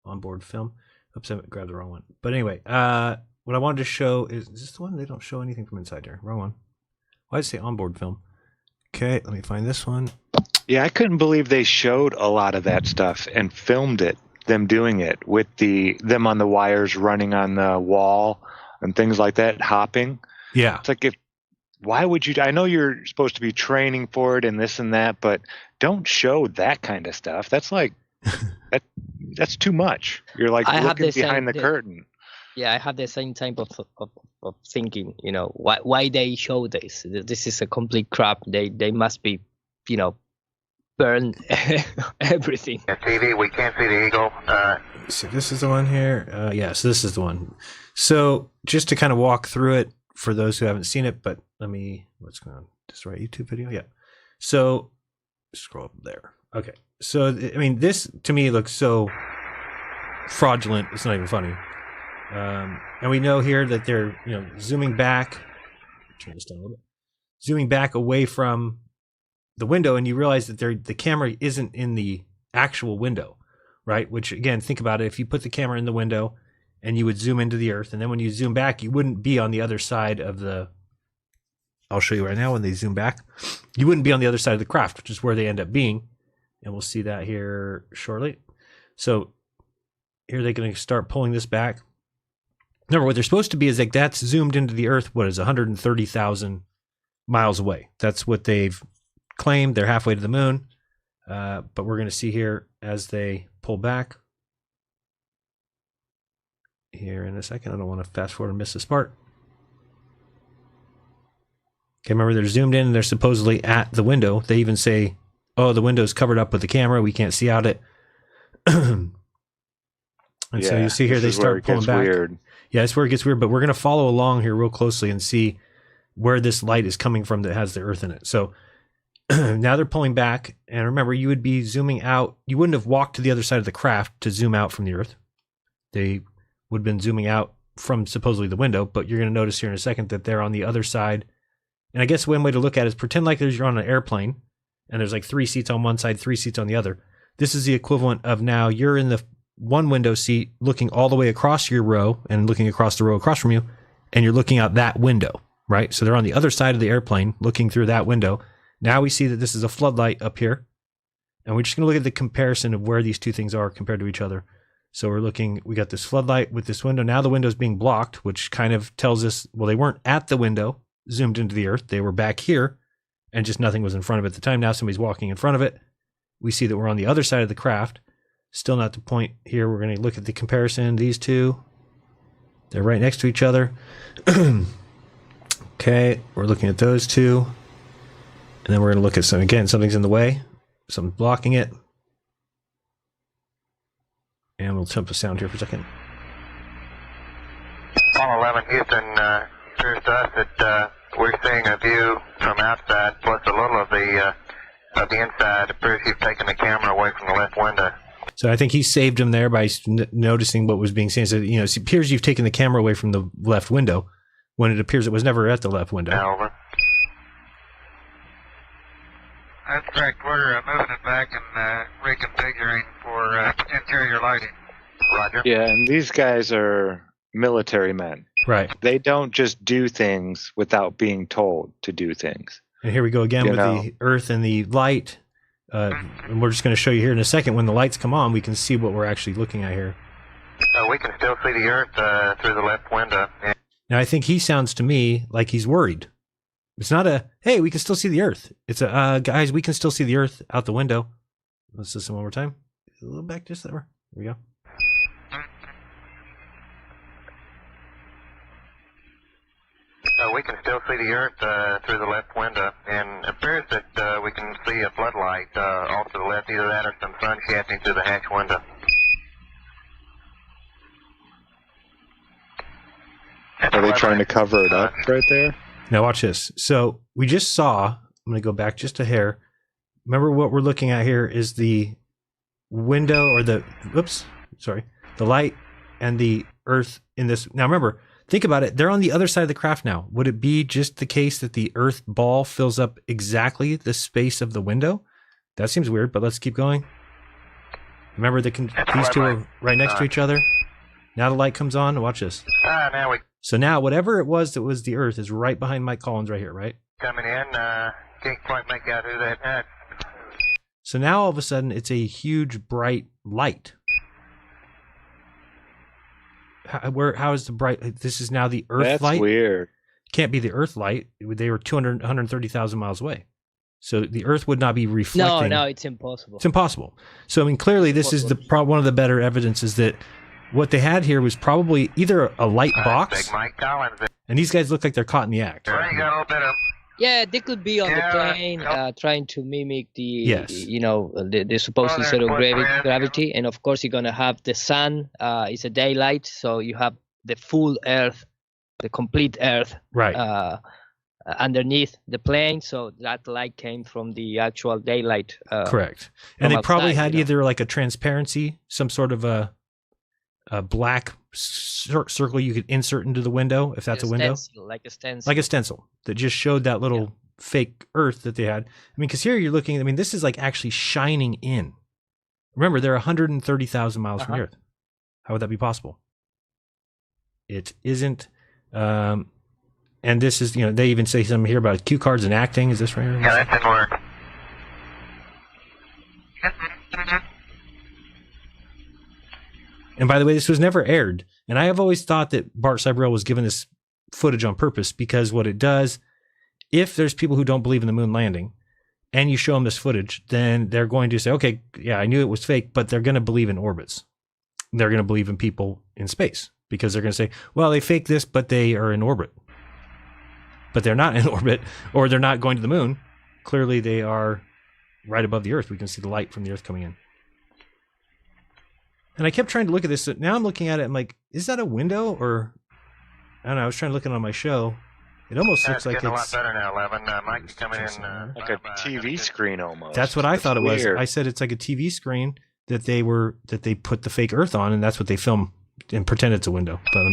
onboard film. Oops, I grabbed the wrong one. But anyway, what I wanted to show is this the one? They don't show anything from inside there. Wrong one. Why did it say onboard film? Okay, let me find this one. Yeah, I couldn't believe they showed a lot of that stuff and filmed it. Them doing it with them on the wires, running on the wall and things like that, hopping. Yeah, it's like, why would you? I know you're supposed to be training for it and this and that, but don't show that kind of stuff. That's like that's too much. You're like looking behind the curtain. Yeah, I have the same type of thinking. You know, why they show this? This is a complete crap. They must be, you know, burn everything. TV, we can't see the eagle. So this is the one here. Yes, this is the one. So just to kind of walk through it for those who haven't seen it, but what's going on? Just the right YouTube video? Yeah. So scroll up there. Okay. So, I mean, this to me looks so fraudulent. It's not even funny. And we know here that they're, you know, zooming back. Turn this down a little bit. Zooming back away from the window, and you realize that the camera isn't in the actual window, right? Which again, think about it. If you put the camera in the window and you would zoom into the earth, and then when you zoom back, you wouldn't be on the other side of the, I'll show you right now when they zoom back, you wouldn't be on the other side of the craft, which is where they end up being. And we'll see that here shortly. So here they're going to start pulling this back. Remember, what they're supposed to be is like that's zoomed into the earth, what is 130,000 miles away. That's what they've claimed. They're halfway to the moon. But we're going to see here as they pull back here in a second. I don't want to fast forward and miss this part. Okay, remember they're zoomed in and they're supposedly at the window. They even say, oh, the window's covered up with the camera. We can't see out it. And yeah, so you see here they start pulling back. Weird. Yeah, that's where it gets weird. But we're going to follow along here real closely and see where this light is coming from that has the earth in it. So now they're pulling back. And remember, you would be zooming out. You wouldn't have walked to the other side of the craft to zoom out from the earth. They would have been zooming out from supposedly the window. But you're going to notice here in a second that they're on the other side. And I guess one way to look at it is pretend like you're on an airplane and there's like 3 seats on one side, 3 seats on the other. This is the equivalent of now you're in the one window seat looking all the way across your row and looking across the row across from you, and you're looking out that window. right? So they're on the other side of the airplane looking through that window. Now we see that this is a floodlight up here. And we're just going to look at the comparison of where these two things are compared to each other. So we're looking, we got this floodlight with this window. Now the window's being blocked, which kind of tells us, well, they weren't at the window, zoomed into the earth. They were back here, and just nothing was in front of it at the time. Now somebody's walking in front of it. We see that we're on the other side of the craft. Still not the point here. We're going to look at the comparison. These two, they're right next to each other. Okay, we're looking at those two. And then we're going to look at some, again, something's in the way. Something's blocking it. And we'll temp the sound here for a second. 11 Houston, appears to us that we're seeing a view from outside, plus a little of the inside. It appears you've taken the camera away from the left window. So I think he saved him there by noticing what was being seen. So, you know, it appears you've taken the camera away from the left window when it appears it was never at the left window. Now over. That's correct. We're moving it back and reconfiguring for interior lighting. Roger. Yeah, and these guys are military men. Right. They don't just do things without being told to do things. And here we go again with the earth and the light. And we're just going to show you here in a second. When the lights come on, we can see what we're actually looking at here. We can still see the earth through the left window. Now, I think he sounds to me like he's worried. It's not a, hey, we can still see the earth. It's a, guys, we can still see the earth out the window. Let's listen one more time. A little back just there. Here we go. We can still see the earth through the left window, and it appears that we can see a floodlight off to the left, either that or some sun shafting through the hatch window. Are they trying to cover it up right there? Now watch this. So we just saw, I'm going to go back just a hair. Remember what we're looking at here is the window or the, the light and the earth in this. Now remember, think about it. They're on the other side of the craft now. Would it be just the case that the earth ball fills up exactly the space of the window? That seems weird, but let's keep going. Remember, these two are right next to each other. Now the light comes on. Watch this. So now whatever it was that was the earth is right behind Mike Collins right here, right? Coming in, can't quite make out who that is. So now all of a sudden it's a huge bright light. How is the bright? This is now the earth light. That's weird. Can't be the earth light. They were 130,000 miles away. So the earth would not be reflecting. No, it's impossible. It's impossible. So I mean, clearly this is one of the better evidences that what they had here was probably either a light box, and these guys look like they're caught in the act. Yeah, they could be on the plane trying to mimic the supposed zero gravity, and of course you're gonna have the sun. It's a daylight, so you have the full Earth, the complete Earth, right, underneath the plane. So that light came from the actual daylight. Correct, and they probably had either like a transparency, some sort of a black circle you could insert into the window if that's a window, like a stencil that just showed that little fake earth that they had. I mean, because here you're looking, I mean, this is like actually shining in. Remember, they're 130,000 miles from the earth. How would that be possible? It isn't. And this is, they even say something here about cue cards and acting. Is this right here? Yeah, that's in work. And by the way, this was never aired. And I have always thought that Bart Cybrell was given this footage on purpose, because what it does, if there's people who don't believe in the moon landing and you show them this footage, then they're going to say, okay, yeah, I knew it was fake, but they're going to believe in orbits. They're going to believe in people in space, because they're going to say, well, they faked this, but they are in orbit. But they're not in orbit, or they're not going to the moon. Clearly, they are right above the Earth. We can see the light from the Earth coming in. And I kept trying to look at this. So now I'm looking at it. I'm like, is that a window? Or, I don't know. I was trying to look at it on my show. It almost looks like it's... a lot better now, 11. Mike's coming in... like a TV screen almost. That's what I thought it was. Weird. I said it's like a TV screen that they put the fake Earth on, and that's what they film and pretend it's a window. But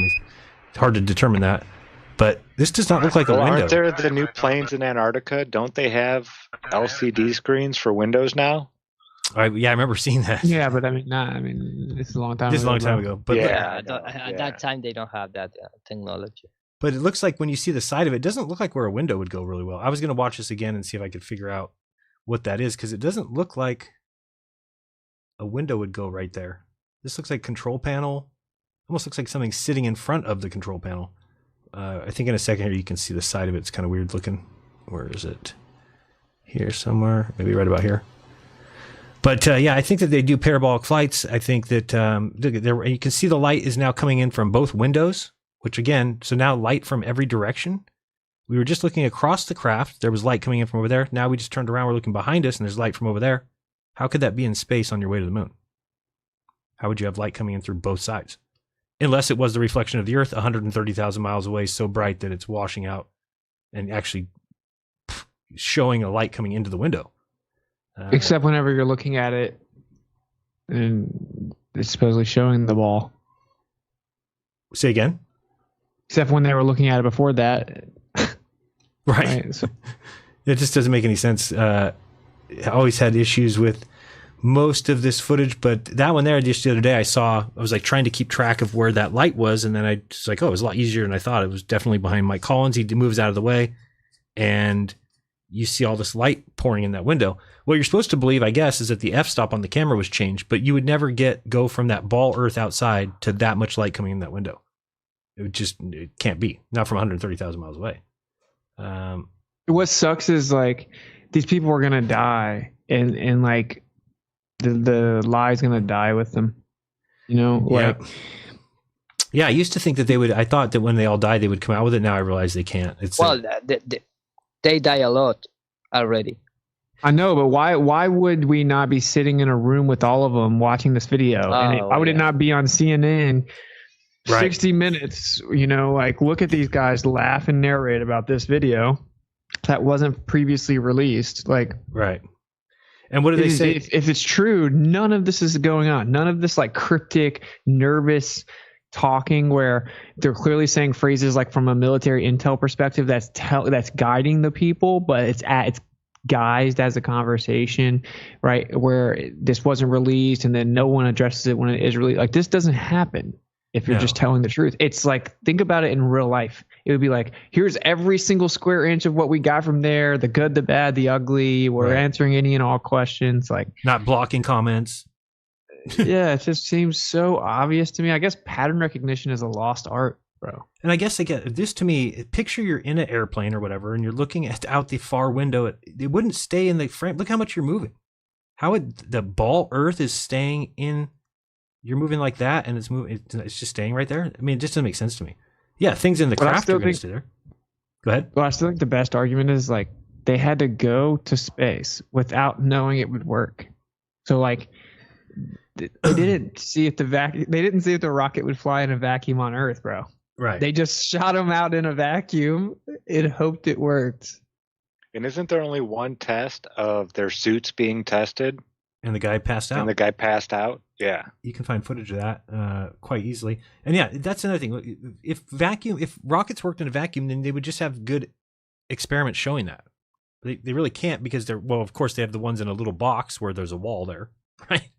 it's hard to determine that. But this does not look like a window. Aren't there the new planes in Antarctica? Don't they have LCD screens for windows now? Yeah, I remember seeing that. Yeah, but I mean, this is a long time ago. This is a long time ago. But at that time, they don't have that technology. But it looks like when you see the side of it, it doesn't look like where a window would go really well. I was going to watch this again and see if I could figure out what that is, because it doesn't look like a window would go right there. This looks like control panel. Almost looks like something sitting in front of the control panel. I think in a second here you can see the side of it. It's kind of weird looking. Where is it? Here somewhere. Maybe right about here. But yeah, I think that they do parabolic flights. I think that you can see the light is now coming in from both windows, which again, so now light from every direction. We were just looking across the craft. There was light coming in from over there. Now we just turned around. We're looking behind us and there's light from over there. How could that be in space on your way to the moon? How would you have light coming in through both sides? Unless it was the reflection of the Earth 130,000 miles away, so bright that it's washing out and actually showing a light coming into the window. Except whenever you're looking at it and it's supposedly showing the ball. Say again? Except when they were looking at it before that. Right. So. It just doesn't make any sense. I always had issues with most of this footage, but that one there, just the other day, I was like trying to keep track of where that light was, and then I was like, oh, it was a lot easier than I thought. It was definitely behind Mike Collins. He moves out of the way, and you see all this light pouring in that window. What you're supposed to believe, I guess, is that the f-stop on the camera was changed, but you would never go from that ball Earth outside to that much light coming in that window. It can't be. Not from 130,000 miles away. What sucks is like these people are gonna die, and like the lie's gonna die with them. You know, like yeah. I used to think that they would. I thought that when they all died, they would come out with it. Now I realize they can't. They die a lot already. I know, but why would we not be sitting in a room with all of them watching this video? Why would it not be on CNN? Right. 60 Minutes, you know, like look at these guys laugh and narrate about this video that wasn't previously released. Like, right. And what do they say? If it's true, none of this is going on. None of this like cryptic, nervous talking where they're clearly saying phrases like from a military intel perspective that's guiding the people, but it's guised as a conversation, right? Where this wasn't released and then no one addresses it when it is released. Like this doesn't happen. If you're just telling the truth, it's like, think about it in real life. It would be like, here's every single square inch of what we got from there, the good, the bad, the ugly. We're answering any and all questions. Like not blocking comments. Yeah, it just seems so obvious to me. I guess pattern recognition is a lost art, bro. And I guess again, this to me, picture you're in an airplane or whatever, and you're looking out the far window. It wouldn't stay in the frame. Look how much you're moving. How would the ball Earth is staying in? You're moving like that, and it's moving. It's just staying right there. I mean, it just doesn't make sense to me. Yeah, things in the craft are going to stay there. Go ahead. Well, I still think the best argument is like they had to go to space without knowing it would work. So like they didn't see if the rocket would fly in a vacuum on Earth, bro. Right. They just shot them out in a vacuum and hoped it worked. And isn't there only one test of their suits being tested? And the guy passed out. Yeah. You can find footage of that quite easily. And yeah, that's another thing. If rockets worked in a vacuum, then they would just have good experiments showing that. They really can't because of course they have the ones in a little box where there's a wall there, right?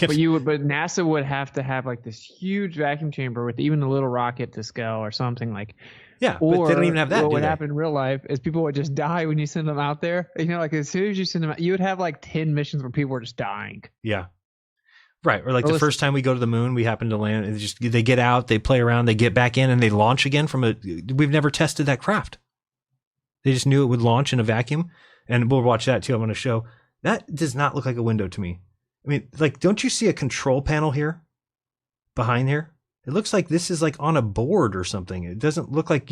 But NASA would have to have like this huge vacuum chamber with even a little rocket to scale or something like. Yeah, but they don't even have that. What would happen in real life is people would just die when you send them out there. You know, like as soon as you send them out, you would have like 10 missions where people were just dying. Yeah. Right. Or like the first time we go to the moon, we happen to land and they get out, they play around, they get back in and they launch again we've never tested that craft. They just knew it would launch in a vacuum. And we'll watch that too. I'm going to show that does not look like a window to me. I mean, like, don't you see a control panel here behind here? It looks like this is like on a board or something. It doesn't look like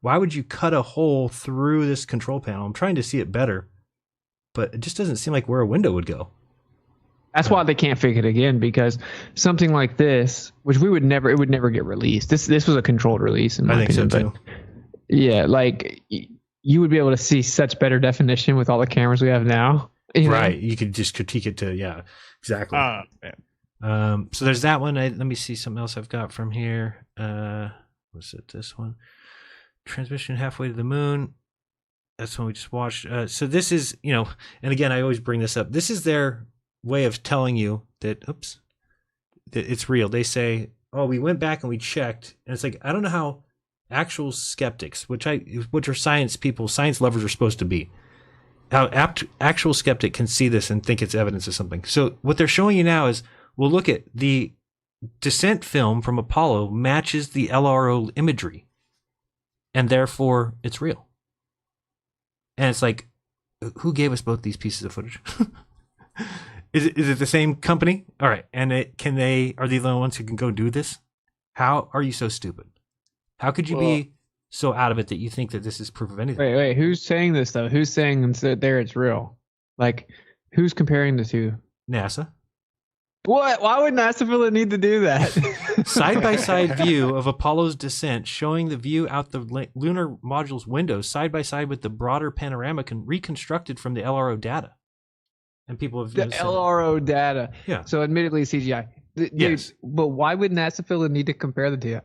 why would you cut a hole through this control panel? I'm trying to see it better, but it just doesn't seem like where a window would go. That's why they can't fake it again, because something like this, which it would never get released. This was a controlled release in my opinion. So too. Yeah, like you would be able to see such better definition with all the cameras we have now. Right. You could just critique it to, exactly. So there's that one. Let me see something else I've got from here. Was it this one? Transmission halfway to the moon. That's one we just watched. So this is, and again, I always bring this up. This is their way of telling you that it's real. They say, oh, we went back and we checked. And it's like, I don't know how actual skeptics, which are science people, science lovers are supposed to be. Actual skeptic can see this and think it's evidence of something. So what they're showing you now is, well, look at the descent film from Apollo matches the LRO imagery, and therefore it's real. And it's like, who gave us both these pieces of footage? Is it the same company? All right, and are they the only ones who can go do this? How are you so stupid? How could you be so out of it that you think that this is proof of anything? Wait, who's saying this though? Who's saying there it's real? Like, who's comparing the two? NASA. What? Why would NASA feel the need to do that? Side-by-side view of Apollo's descent, showing the view out the lunar module's windows side by side with the broader panorama reconstructed from the LRO data. And people have the LRO data. Yeah. So admittedly CGI. Yes. But why would NASA feel the need to compare the two? Yeah,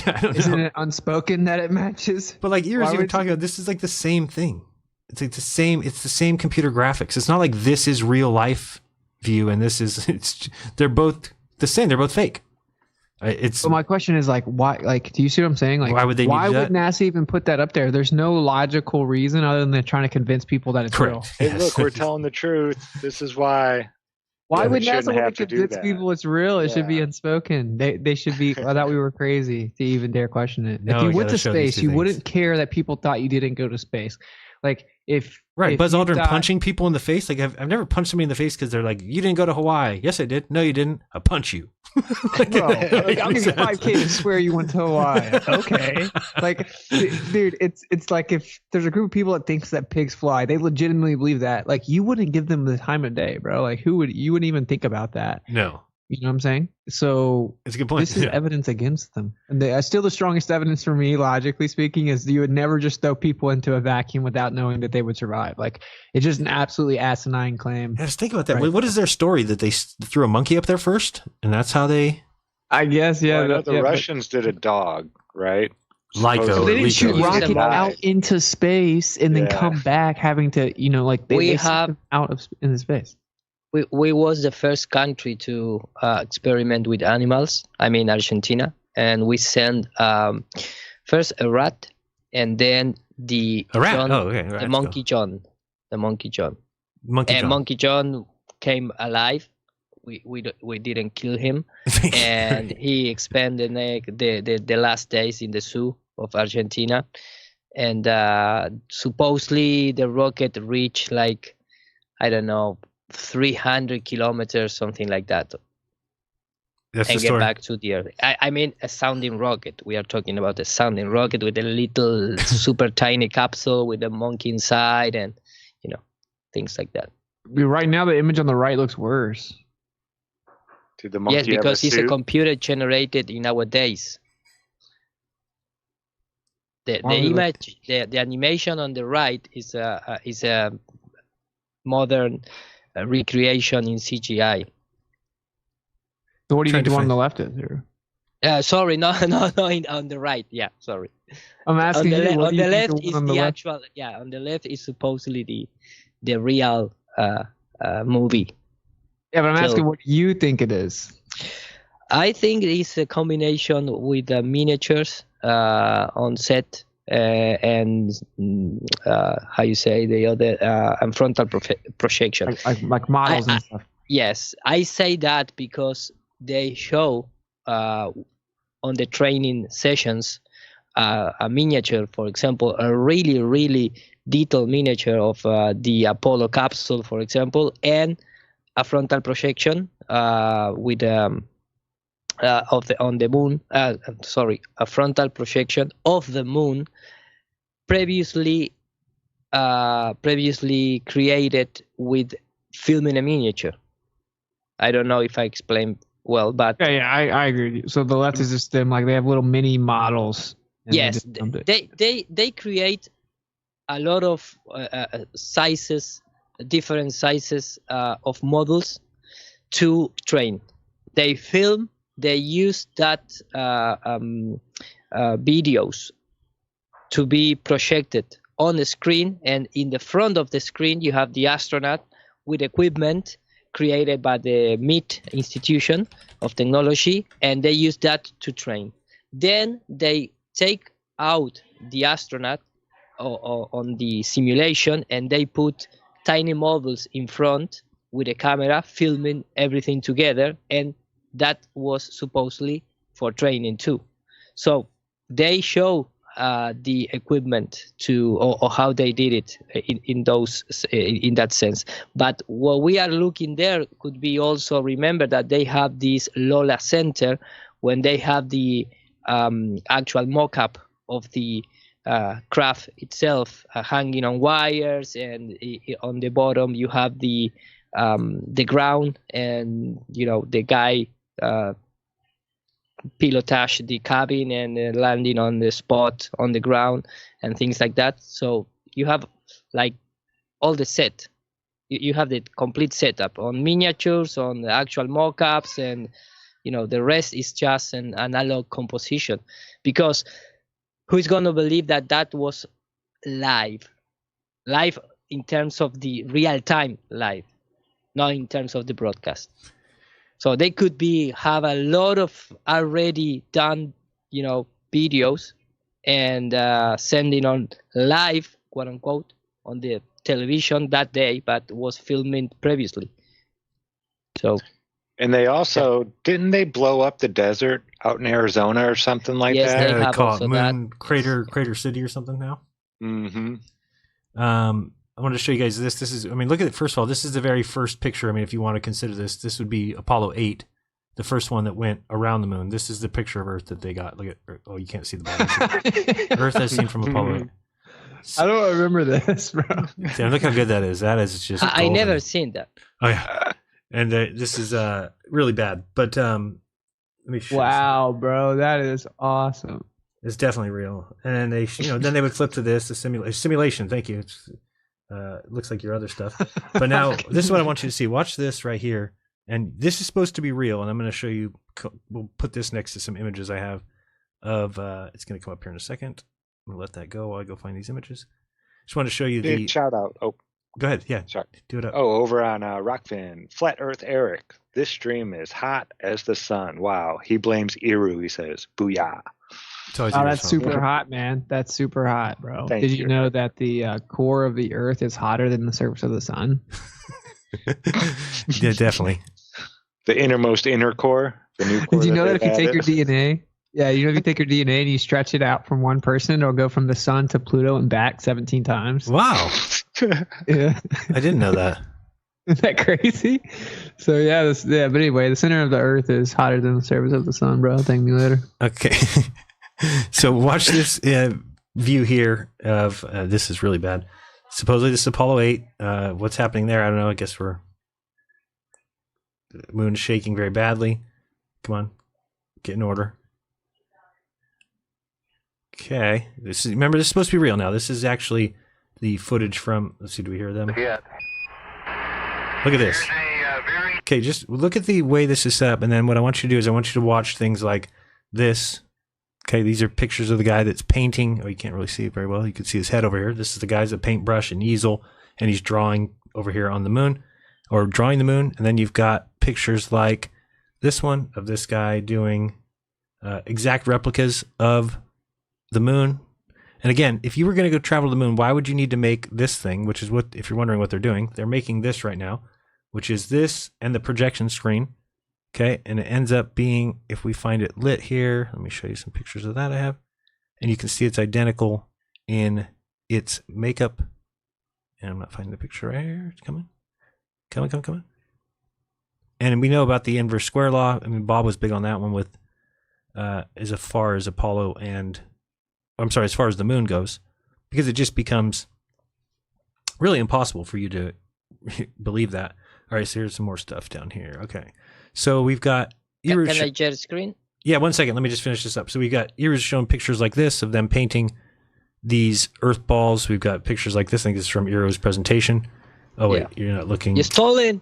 I don't know. Isn't it unspoken that it matches? But like Ira's even talking about, this is like the same thing. It's like the same computer graphics. It's not like this is real life view and this is they're both the same. They're both fake. But my question is like, why? Like, do you see what I'm saying? Like, why would they? Why would NASA even put that up there? There's no logical reason other than they're trying to convince people that it's real. Hey, look, we're telling the truth. This is why. Why would NASA want to convince people it's real? It should be unspoken. They should be. I thought we were crazy to even dare question it. No, if you went to space, you wouldn't care that people thought you didn't go to space. Like if Buzz Aldrin punching people in the face. Like I've never punched somebody in the face because they're like, you didn't go to Hawaii. Yes, I did. No, you didn't. I punch you. Bro, I'll give you 5K to swear you went to Hawaii. Okay. Like, dude, it's like if there's a group of people that thinks that pigs fly, they legitimately believe that. Like, you wouldn't give them the time of day, bro. Like, you wouldn't even think about that. No. You know what I'm saying? So it's a good point. This is evidence against them. And still the strongest evidence for me, logically speaking, is you would never just throw people into a vacuum without knowing that they would survive. Like, it's just an absolutely asinine claim. Yeah, just think about that. Right. What is their story? That they threw a monkey up there first? And that's how they... I guess, yeah. Well, I know the Russians did a dog, right? So they didn't shoot rockets out into space and then come back having to, they have out into space. We was the first country to experiment with animals. I mean, Argentina, and we sent first a rat, and then the monkey John. Monkey John came alive. We didn't kill him, and he spent the last days in the zoo of Argentina, and supposedly the rocket reached like, I don't know, 300 kilometers, something like that. That's and the get story. back to the Earth. I mean, a sounding rocket. We are talking about a sounding rocket with a little super tiny capsule with a monkey inside, and things like that. Right now, the image on the right looks worse. Did the monkey yes, because it's a computer generated in our days. The image, the animation on the right is a modern recreation in CGI. So what do you think the one on the left is here? Sorry, no, on the right. Yeah, sorry. I'm asking on you, on the left is the actual. Yeah, on the left is supposedly the real movie. Yeah, but I'm asking what you think it is. I think it's a combination with miniatures on set and how you say the other and frontal projection, like models and stuff. Yes, I say that because they show on the training sessions a miniature, for example, a really, really detailed miniature of the Apollo capsule, for example, and a frontal projection with on the moon. A frontal projection of the moon, previously created with filming a miniature. I don't know if I explained well, but yeah, I agree with you. So the left is just them, like they have little mini models. Yes, they create a lot of sizes, different sizes of models to train. They film. They use that videos to be projected on the screen, and in the front of the screen you have the astronaut with equipment created by the MIT Institution of Technology, and they use that to train. Then they take out the astronaut on the simulation, and they put tiny modules in front with a camera filming everything together, and that was supposedly for training too. So they show the equipment or how they did it in that sense. But what we are looking there could be also, remember that they have this Lola Center when they have the actual mock-up of the craft itself hanging on wires, and on the bottom you have the ground, and the guy pilotage the cabin and landing on the spot on the ground and things like that. So you have like all the set. You have the complete setup on miniatures, on the actual mock-ups, and the rest is just an analog composition. Because who's going to believe that was live in terms of the real-time live, not in terms of the broadcast? So they could have a lot of already done, videos and sending on live, quote unquote, on the television that day, but was filming previously. So. And they also didn't they blow up the desert out in Arizona or something like that? They call it Moon Crater City or something now. Mm-hmm. I wanted to show you guys this. This is, look at it. First of all, this is the very first picture. If you want to consider this would be Apollo 8, the first one that went around the moon. This is the picture of Earth that they got. Look at, oh, you can't see the bottom. Earth as seen from Apollo 8. I don't remember this, bro. Damn, look how good that is. That is just I never seen that. Oh, yeah. And this is really bad. But let me show wow, bro. That is awesome. It's definitely real. And they, then they would flip to this, the simulation. Thank you. It's, looks like your other stuff. But now this is what I want you to see. Watch this right here. And this is supposed to be real. And I'm going to show you. We'll put this next to some images I have of. It's going to come up here in a second. I'm going to let that go while I go find these images. Just want to show you the shout out. Oh, go ahead. Yeah, sorry. Do it up. Oh, over on Rockfin, Flat Earth Eric. This stream is hot as the sun. Wow. He blames Eru. He says, "Booyah." Oh, that's super hot, man. That's super hot, bro. Did you know that the core of the Earth is hotter than the surface of the sun? Yeah, definitely. The innermost inner core. The new core. Did you know that if you take your DNA, if you take your DNA and you stretch it out from one person, it'll go from the sun to Pluto and back 17 times? Wow. Yeah. I didn't know that. Isn't that crazy? So but anyway, the center of the Earth is hotter than the surface of the sun, bro. Thank me later. Okay. So watch this view here of this is really bad. Supposedly this is Apollo 8. What's happening there? I don't know. I guess the moon is shaking very badly. Come on, get in order. Okay, remember this is supposed to be real now. This is actually the footage from. Let's see, do we hear them? Yeah. Look at this. Okay, just look at the way this is set up, and then what I want you to do is I want you to watch things like this. Okay, these are pictures of the guy that's painting. Oh, you can't really see it very well. You can see his head over here. This is the guy's a paintbrush and easel, and he's drawing over here on the moon, or drawing the moon. And then you've got pictures like this one of this guy doing exact replicas of the moon. And again, if you were going to go travel to the moon, why would you need to make this thing, which is what, if you're wondering what they're doing, they're making this right now, which is this and the projection screen. Okay, and it ends up being, if we find it lit here, let me show you some pictures of that I have. And you can see it's identical in its makeup. And I'm not finding the picture right here. It's coming. Come on. And we know about the inverse square law. Bob was big on that one with as far as Apollo and, as far as the moon goes, because it just becomes really impossible for you to believe that. All right, so here's some more stuff down here. Okay. So we've got... Can I share the screen? Yeah, 1 second. Let me just finish this up. So we've got Iru's showing pictures like this of them painting these earth balls. We've got pictures like this. I think this is from Iru's presentation. Oh, wait. Yeah. You're not looking... You stole it.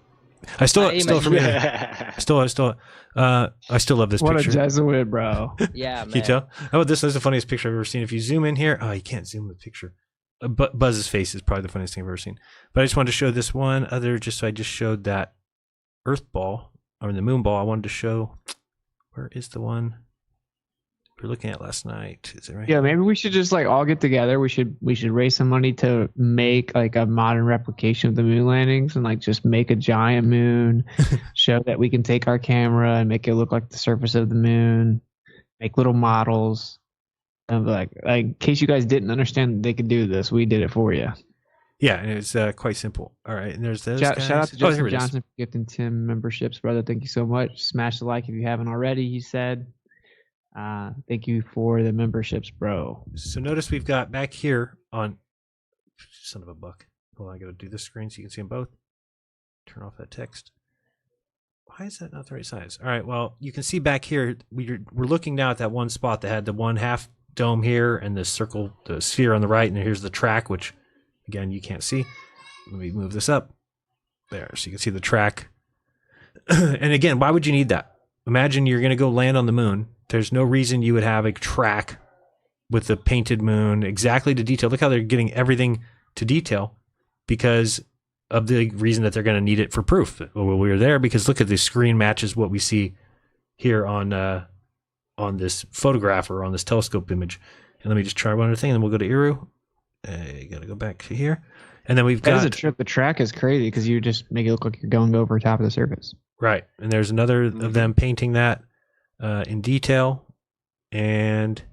I stole it from you. I stole it. I still love this picture. What a Jesuit, bro. Yeah, man. Can you tell? How about this? This is the funniest picture I've ever seen. If you zoom in here... Oh, you can't zoom the picture. Buzz's face is probably the funniest thing I've ever seen. But I just wanted to show this one other... So I just showed that earth ball... or the moon ball. I wanted to show, where is the one? we were looking at last night. Is it right? Yeah, maybe we should just like all get together. We should raise some money to make like a modern replication of the moon landings and like just make a giant moon, show that we can take our camera and make it look like the surface of the moon, make little models. And like in case you guys didn't understand they could do this, we did it for you. Yeah, and it's quite simple. All right, and there's those Shout guys. out to Justin here it is. Johnson for gifting Tim memberships, brother. Thank you so much. Smash the like if you haven't already, he said. Thank you for the memberships, bro. So notice we've got back here on son of a buck. Hold on, I gotta do this screen so you can see them both. Turn off that text. Why is that not the right size? All right, well, you can see back here, we're looking now at that one spot that had the one half dome here and the circle, the sphere on the right, and here's the track, which again you can't see. Let me move this up. There, so you can see the track. And again, why would you need that? Imagine you're gonna go land on the moon. There's no reason you would have a track with the painted moon exactly to detail. Look how they're getting everything to detail because of the reason that they're going to need it for proof. Well, we were there because look at the screen matches what we see here on this photograph or on this telescope image. And let me just try one other thing, and then we'll go to Iru. You got to go back to here, and then we've got. That is a trip. The track is crazy because you just make it look like you're going over top of the surface. Right, and there's another of them painting that in detail, and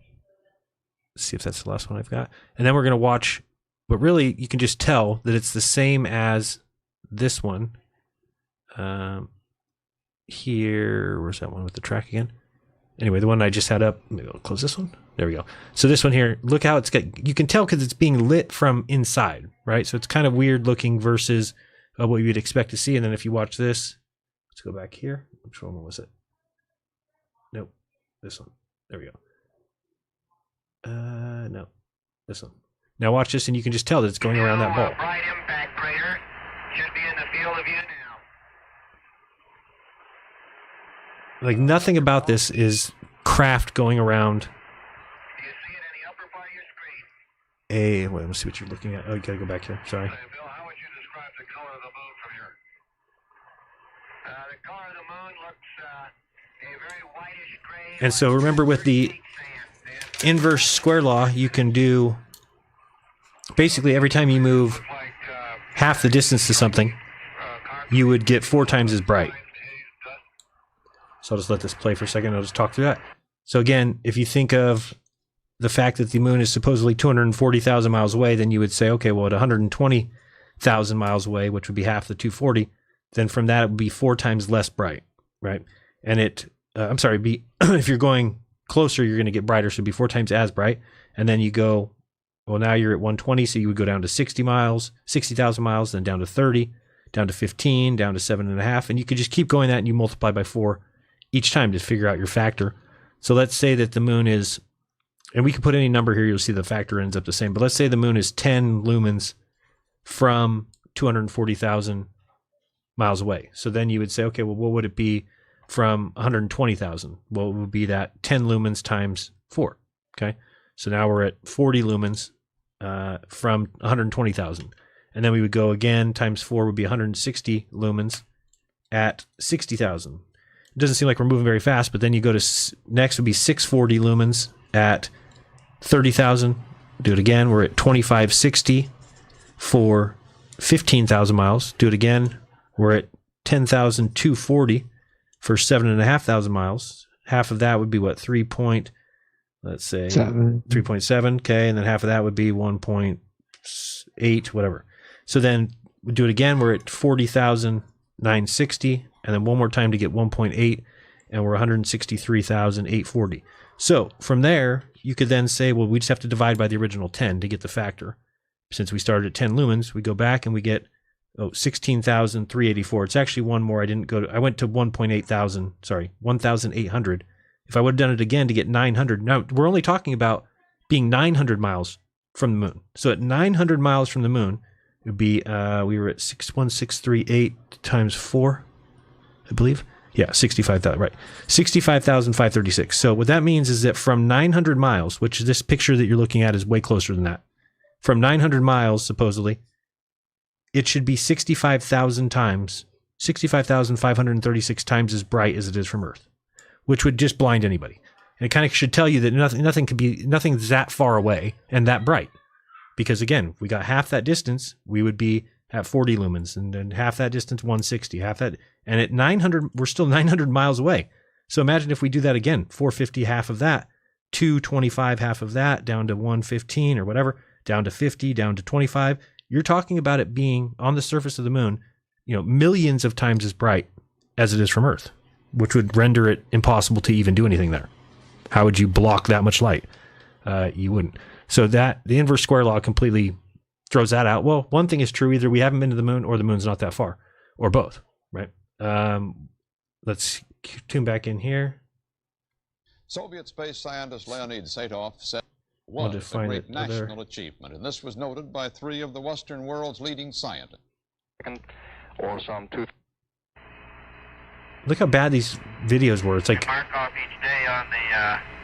let's see if that's the last one I've got. And then we're going to watch, but really you can just tell that it's the same as this one. Here, where's that one with the track again? Anyway, the one I just had up, maybe I'll close this one. There we go. So this one here, look how it's got, you can tell because it's being lit from inside, right? So it's kind of weird looking versus what you would expect to see. And then if you watch this, let's go back here. Which one was it? Nope. This one. There we go. No. This one. Now watch this and you can just tell that it's going around that ball. Bright impact crater should be in the field of view now. Like nothing about this is craft going around a, wait, let's see what you're looking at. Oh, you gotta go back here. Sorry. And so remember with the inverse square law, you can do basically every time you move half the distance to something, you would get 4 times as bright. So I'll just let this play for a second. I'll just talk through that. So again, if you think of the fact that the moon is supposedly 240,000 miles away, then you would say, okay, well, at 120,000 miles away, which would be half the 240, then from that it would be 4 times less bright, right? And it, I'm sorry, be if you're going closer, you're going to get brighter, so it'd be 4 times as bright. And then you go, well, now you're at 120, so you would go down to 60,000 miles, then down to 30, down to 15, down to 7.5, and you could just keep going that, and you multiply by 4 each time to figure out your factor. So let's say that the moon is, and we can put any number here, you'll see the factor ends up the same, but let's say the moon is 10 lumens from 240,000 miles away. So then you would say, okay, well, what would it be from 120,000? Well, it would be that 10 lumens times 4, okay? So now we're at 40 lumens from 120,000. And then we would go again, times 4 would be 160 lumens at 60,000. It doesn't seem like we're moving very fast, but then you go to, next would be 640 lumens at 30,000. Do it again, we're at 2560 for 15,000 miles. Do it again, we're at 10,240 for 7,500 miles. Half of that would be what, 3.7, okay, and then half of that would be 1.8, whatever. So then we do it again, we're at 40,960, and then one more time to get 1.8, and we're 163,840. So from there, you could then say, well, we just have to divide by the original 10 to get the factor. Since we started at 10 lumens, we go back and we get 16,384. It's actually one more. I went to 1,800. If I would have done it again to get 900. Now, we're only talking about being 900 miles from the moon. So at 900 miles from the moon, it would be, we were at 61638 times 4, I believe. Yeah, 65,000, right. 65,536. So what that means is that from 900 miles, which this picture that you're looking at is way closer than that. From 900 miles, supposedly, it should be 65,536 times as bright as it is from Earth, which would just blind anybody. And it kind of should tell you that nothing's that far away and that bright. Because again, if we got half that distance, we would be at 40 lumens, and then half that distance, 160, half that, and at 900, we're still 900 miles away. So imagine if we do that again, 450, half of that, 225, half of that, down to 115 or whatever, down to 50, down to 25. You're talking about it being on the surface of the moon, millions of times as bright as it is from Earth, which would render it impossible to even do anything there. How would you block that much light? You wouldn't. So that the inverse square law completely throws that out. Well, one thing is true: either we haven't been to the moon, or the moon's not that far, or both. Right? Let's tune back in here. Soviet space scientist Leonid Satov said it was a great national achievement, and this was noted by 3 of the Western world's leading scientists. Or some two. Look how bad these videos were. It's like mark off each day on the.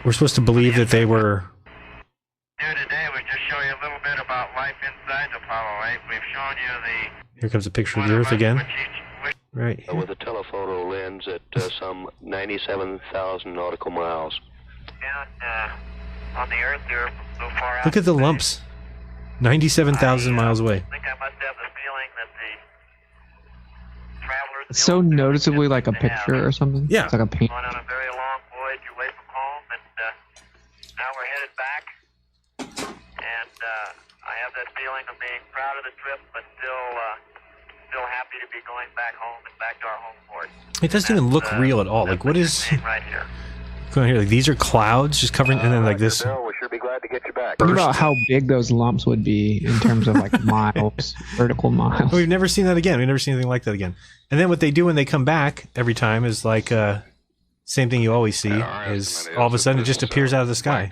We're supposed to believe that they were. Here today, we just show you a little bit about life inside Apollo 8. We've shown you the. Here comes a picture of the Earth again. Right. Here. With a telephoto lens at some 97,000 nautical miles. And on the Earth, they're so far out. Look at the lumps. 97,000 miles away. I think I must have the feeling that the travelers. It's so noticeably like a picture or something. Yeah. It's like a paint. On a very long voyage away from home, and now we're headed back. And I have that feeling of being proud of the trip, but still happy to be going back home and back to our home port. It doesn't even look real at all. Like, what is right here? going on here? Like, these are clouds just covering, and then like this. We'll sure be glad to get you back. Think about how big those lumps would be in terms of like miles, vertical miles. We've never seen that again. We've never seen anything like that again. And then what they do when they come back every time is like same thing you always see is all of a sudden it just appears out of the sky.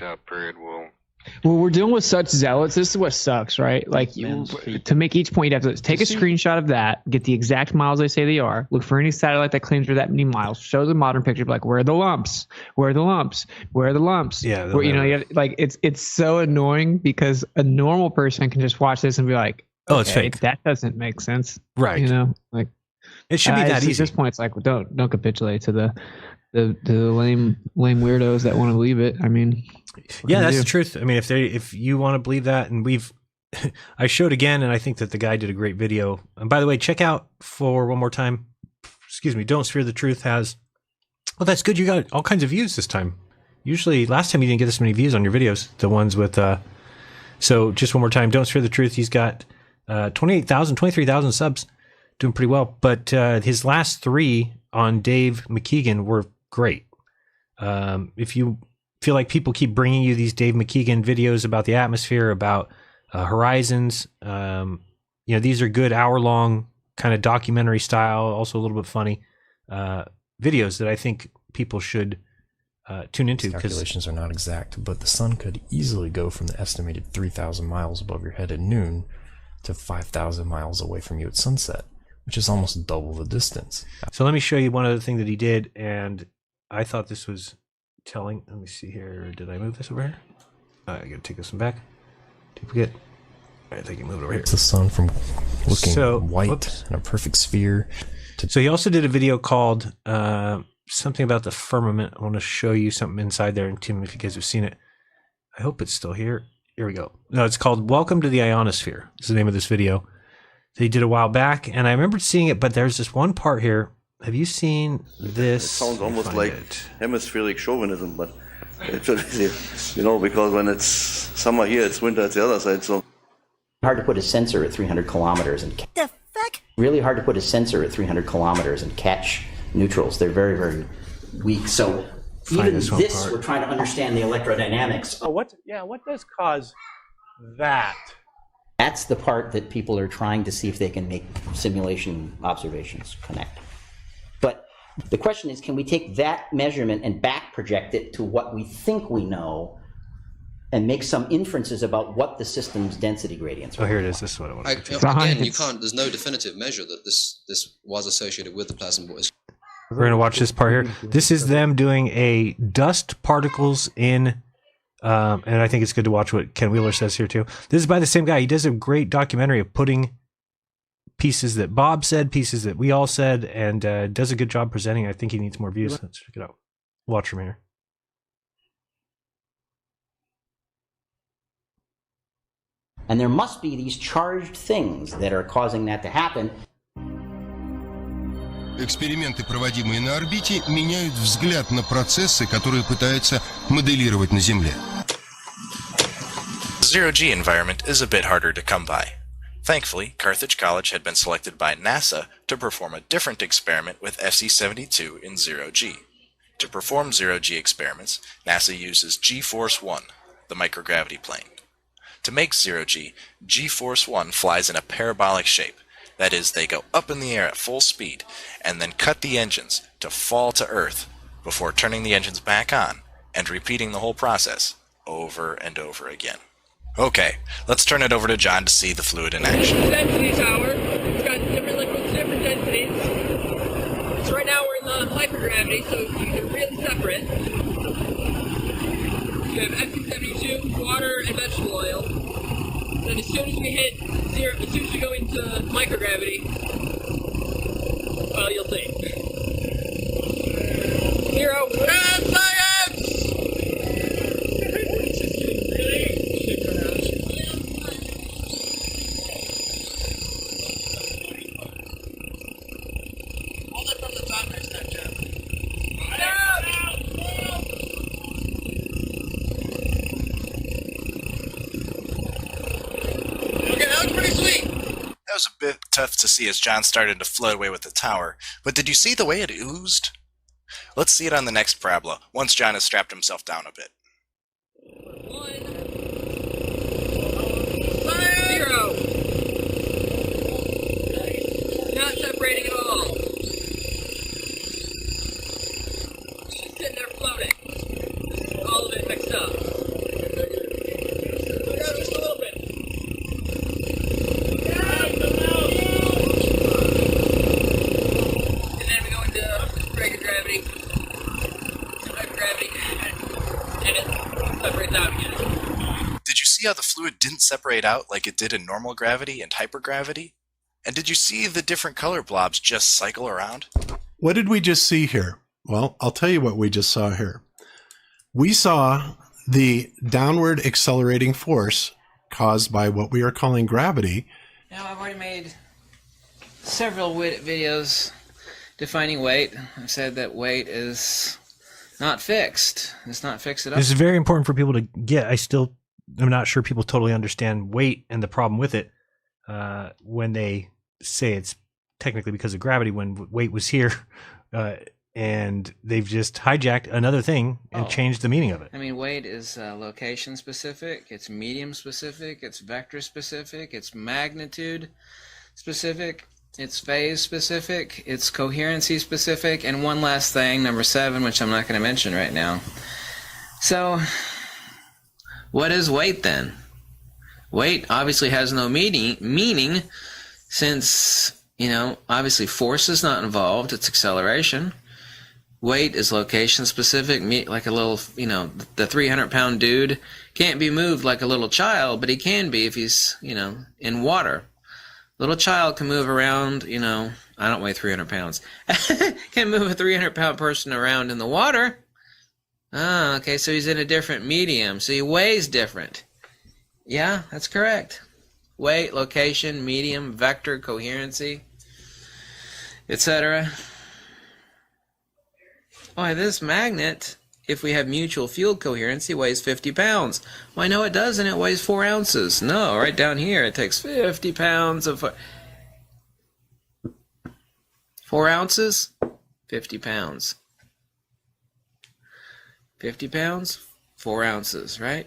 Well, we're dealing with such zealots. This is what sucks, right? Like, to make each point, you have to take a screenshot of that, get the exact miles they say they are, look for any satellite that claims they're that many miles, show the modern picture, be like, where are the lumps? Where are the lumps? Where are the lumps? Yeah. Where, you have, like, it's so annoying because a normal person can just watch this and be like, oh, it's fake. That doesn't make sense. Right. Like, it should be that easy. At this point, it's like, well, don't capitulate to the lame weirdos that want to believe it. I mean, yeah, that's the truth. I mean, if you want to believe that, and I showed again, and I think that the guy did a great video. And by the way, check out for one more time. Excuse me. Don't Sphere the Truth has. Well, that's good. You got all kinds of views this time. Usually, last time you didn't get this many views on your videos. The ones with. So just one more time. Don't Sphere the Truth. He's got 23,000 subs, doing pretty well. But his last 3 on Dave McKeegan were great. If you feel like people keep bringing you these Dave McKeegan videos about the atmosphere, about horizons, these are good hour-long kind of documentary style, also a little bit funny videos that I think people should tune into. Calculations are not exact, but the sun could easily go from the estimated 3,000 miles above your head at noon to 5,000 miles away from you at sunset, which is almost double the distance. So let me show you one other thing that he did, and I thought this was telling. Let me see here. Did I move this over here? I gotta take this one back. Did we get? I think you moved over here. It's the sun from looking white in a perfect sphere. So he also did a video called something about the firmament. I want to show you something inside there, and Tim, if you guys have seen it, I hope it's still here. Here we go. No, it's called "Welcome to the Ionosphere." Is the name of this video. They did a while back, and I remember seeing it, but there's this one part here. Have you seen this? It sounds almost like hemispheric chauvinism, but it's because when it's summer here, it's winter at the other side. So hard to put a sensor at 300 kilometers and the fuck? Really hard to put a sensor at 300 kilometers and catch neutrals. They're very, very weak. So even this we're trying to understand the electrodynamics. What does cause that? That's the part that people are trying to see if they can make simulation observations connect. But the question is, can we take that measurement and back project it to what we think we know and make some inferences about what the system's density gradients are? Oh, here it is. This is what I want to Again, you can't, there's no definitive measure that this was associated with the plasma boys. We're going to watch this part here. This is them doing a dust particles in, and I think it's good to watch what Ken Wheeler says here too. This is by the same guy. He does a great documentary of putting pieces that Bob said, pieces that we all said, and does a good job presenting. I think he needs more views. Let's check it out. Watch from here. And there must be these charged things that are causing that to happen. Эксперименты, проводимые на орбите, меняют взгляд на процессы, которые пытаются моделировать на Земле. Zero-G environment is a bit harder to come by. Thankfully, Carthage College had been selected by NASA to perform a different experiment with FC-72 in zero-G. To perform zero-G experiments, NASA uses G-Force 1, the microgravity plane. To make zero-G, G-Force 1 flies in a parabolic shape. That is, they go up in the air at full speed, and then cut the engines to fall to Earth before turning the engines back on and repeating the whole process over and over again. Okay, let's turn it over to John to see the fluid in action. Density tower. It's got different liquids, different densities. So right now we're in the microgravity, so they're really separate. You have FC-72, water, and vegetable oil. Then as soon as we hit zero, as soon as we go into microgravity, well, you'll see. Zero. Science! Hold it from the top next time, Jeff. Okay, that was pretty sweet. That was a bit tough to see as John started to float away with the tower, but did you see the way it oozed? Let's see it on the next parabola, once John has strapped himself down a bit. Zero. Not separating at all. It's just sitting there floating. All of it mixed up. Yeah, just a little bit. And then we go into regular gravity, microgravity, and it separates out again. Did you see how the fluid didn't separate out like it did in normal gravity and hypergravity? And did you see the different color blobs just cycle around? What did we just see here? Well, I'll tell you what we just saw here. We saw the downward accelerating force caused by what we are calling gravity. Now, I've already made several videos defining weight. I've said that weight is not fixed. It's not fixed at all. This is very important for people to get. I'm not sure people totally understand weight and the problem with it when they say it's technically because of gravity when weight was here. And they've just hijacked another thing and changed the meaning of it. I mean, weight is location specific, it's medium specific, it's vector specific, it's magnitude specific, it's phase specific, it's coherency specific, and one last thing, number 7, which I'm not going to mention right now. So, what is weight then? Weight obviously has no meaning since, obviously force is not involved, it's acceleration. Weight is location specific, like a little, the 300-pound dude can't be moved like a little child, but he can be if he's, in water. Little child can move around, I don't weigh 300 pounds. Can move a 300-pound person around in the water. Ah, okay, so he's in a different medium, so he weighs different. Yeah, that's correct. Weight, location, medium, vector, coherency, etc. Why, this magnet, if we have mutual field coherency, weighs 50 pounds. Why, no, it doesn't. It weighs 4 ounces. No, right down here, it takes 50 pounds of... 4 ounces, 50 pounds. 50 pounds, 4 ounces, right?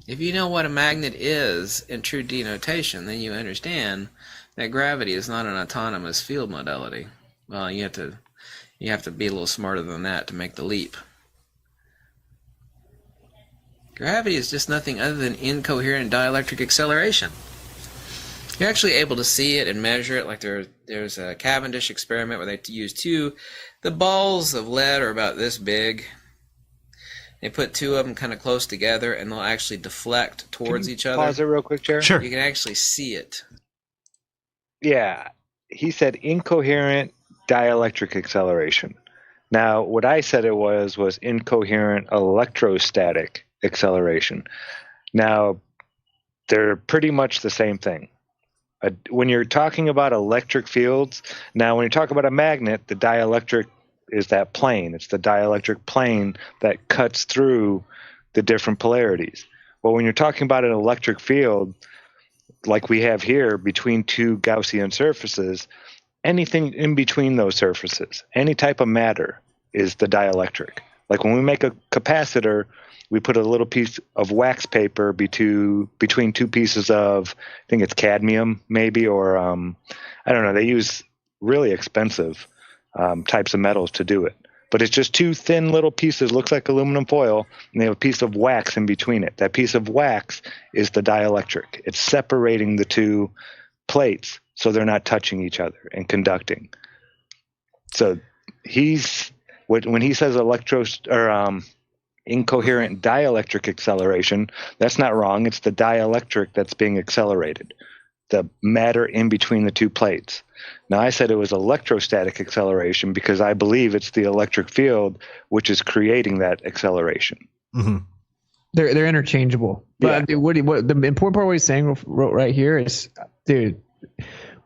If you know what a magnet is in true denotation, then you understand that gravity is not an autonomous field modality. Well, you have to be a little smarter than that to make the leap. Gravity is just nothing other than incoherent dielectric acceleration. You're actually able to see it and measure it. Like there's a Cavendish experiment where they use the balls of lead are about this big. They put 2 of them kind of close together, and they'll actually deflect towards each other. Pause it real quick, Jeran? Sure. You can actually see it. Yeah, he said incoherent dielectric acceleration. Now, what I said it was incoherent electrostatic acceleration. Now, they're pretty much the same thing. When you're talking about electric fields, now when you talk about a magnet, the dielectric is that plane. It's the dielectric plane that cuts through the different polarities. Well, when you're talking about an electric field, like we have here between two Gaussian surfaces, anything in between those surfaces, any type of matter is the dielectric. Like when we make a capacitor, we put a little piece of wax paper between two pieces of, I think it's cadmium maybe, or I don't know. They use really expensive types of metals to do it. But it's just two thin little pieces, looks like aluminum foil, and they have a piece of wax in between it. That piece of wax is the dielectric. It's separating the two plates so they're not touching each other and conducting. So when he says incoherent dielectric acceleration, that's not wrong. It's the dielectric that's being accelerated, the matter in between the two plates. Now, I said it was electrostatic acceleration because I believe it's the electric field which is creating that acceleration. Mm-hmm. They're interchangeable. But what the important part what he's saying right here is, dude,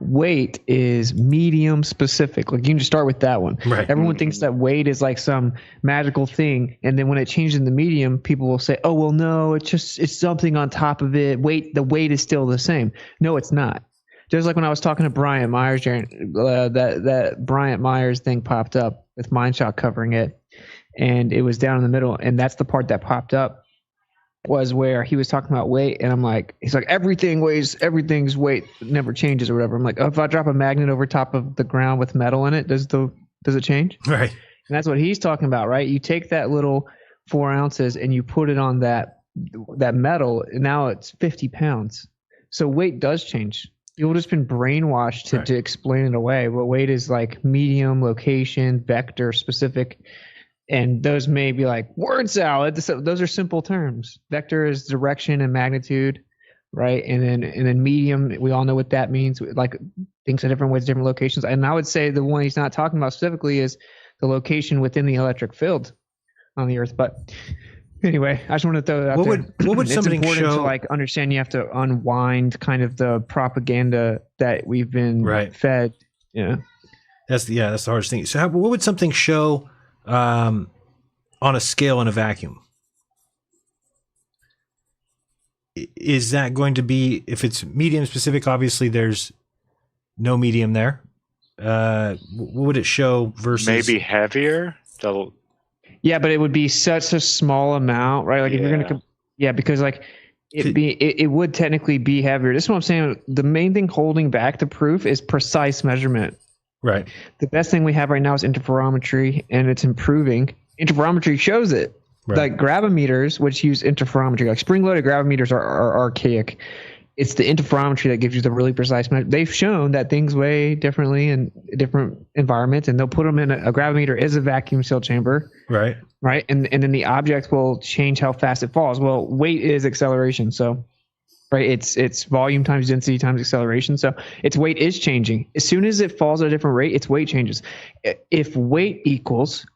weight is medium specific. Like you can just start with that one. Right. Everyone thinks that weight is like some magical thing, and then when it changes in the medium, people will say, "Oh, well, no, it's something on top of it. The weight is still the same." No, it's not. Just like when I was talking to Bryant Myers, that Bryant Myers thing popped up with Mindshot covering it, and it was down in the middle, and that's the part that popped up was where he was talking about weight, and I'm like, he's like, everything's weight never changes or whatever. I'm like, oh, if I drop a magnet over top of the ground with metal in it, does it change? Right. And that's what he's talking about, right? You take that little 4 ounces and you put it on that metal, and now it's 50 pounds. So weight does change. You've just been brainwashed to explain it away. But weight is like medium, location, vector, specific. And those may be like word salad. Those are simple terms. Vector is direction and magnitude, right? And then medium, we all know what that means. Like things in different ways, different locations. And I would say the one he's not talking about specifically is the location within the electric field on the Earth. But anyway, I just wanted to throw that out there. What would something it's important show? to like understand. You have to unwind kind of the propaganda that we've been fed. Yeah, that's the hardest thing. So, what would something show on a scale in a vacuum? Is that going to be, if it's medium specific? Obviously, there's no medium there. What would it show versus maybe heavier? Yeah, but it would be such a small amount, right? Like if you're gonna, because like it would technically be heavier. This is what I'm saying. The main thing holding back the proof is precise measurement. Right. The best thing we have right now is interferometry, and it's improving. Interferometry shows it. Right. Like gravimeters, which use interferometry, like spring-loaded gravimeters are archaic. It's the interferometry that gives you the really precise measure. They've shown that things weigh differently in different environments, and they'll put them in a gravimeter is a vacuum sealed chamber. Right. Right. And then the object will change how fast it falls. Well, weight is acceleration. So, right. It's volume times density times acceleration. So its weight is changing. As soon as it falls at a different rate, its weight changes. If weight equals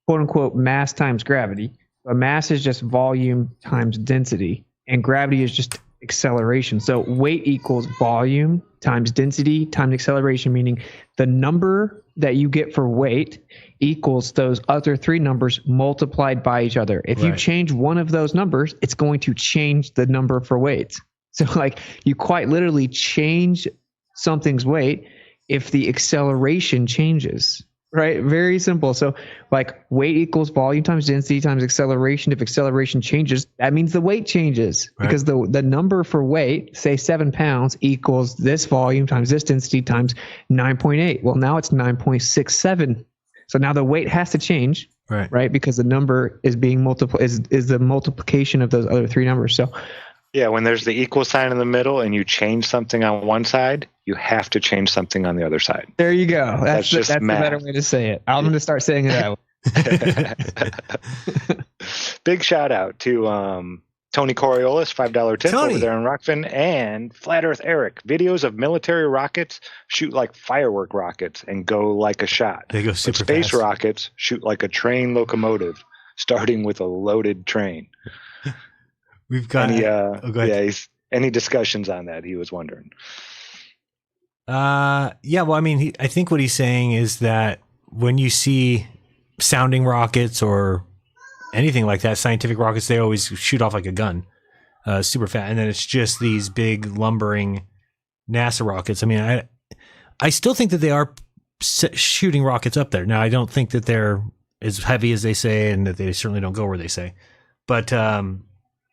quote unquote mass times gravity, a mass is just volume times density, and gravity is just acceleration. So weight equals volume times density times acceleration, meaning the number that you get for weight equals those other three numbers multiplied by each other. If you change one of those numbers, it's going to change the number for weight. So like you quite literally change something's weight if the acceleration changes. Right? Very simple. So like weight equals volume times density times acceleration. If acceleration changes, that means the weight changes because the number for weight, say 7 pounds, equals this volume times this density times 9.8. Well, now it's 9.67. So now the weight has to change, right? Because the number is being is the multiplication of those other three numbers. So yeah, when there's the equal sign in the middle and you change something on one side, you have to change something on the other side. There you go. That's just the better way to say it. I'm going to start saying it that way. Big shout out to Tony Coriolis, $5 tip over there in Rockfin, and Flat Earth Eric. Videos of military rockets shoot like firework rockets and go like a shot. They go super space fast. rockets shoot like a train locomotive, starting with a loaded train. We've got. And Any discussions on that? He was wondering. Yeah, well, I mean, I think what he's saying is that when you see sounding rockets or anything like that, scientific rockets, they always shoot off like a gun, super fast. And then it's just these big lumbering NASA rockets. I mean, I still think that they are shooting rockets up there. Now, I don't think that they're as heavy as they say, and that they certainly don't go where they say. But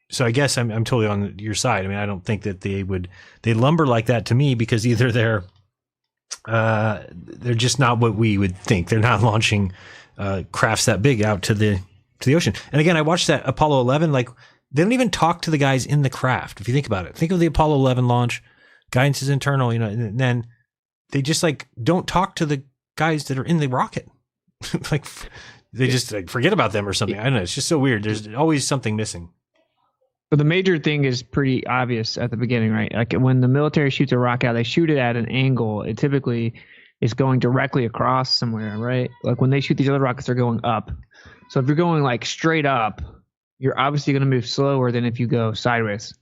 so I guess I'm totally on your side. I mean, I don't think that they lumber like that to me, because either they're just not what we would think. They're not launching crafts that big out to the ocean. And again, I watched that Apollo 11. Like, they don't even talk to the guys in the craft. If you think about it, think of the Apollo 11 launch. Guidance is internal, and then they just like don't talk to the guys that are in the rocket. Like, they just like forget about them or something. I don't know. It's just so weird. There's always something missing. But the major thing is pretty obvious at the beginning, right? Like, when the military shoots a rocket out, they shoot it at an angle. It typically is going directly across somewhere, right? Like, when they shoot these other rockets, they're going up. So if you're going like straight up, you're obviously going to move slower than if you go sideways.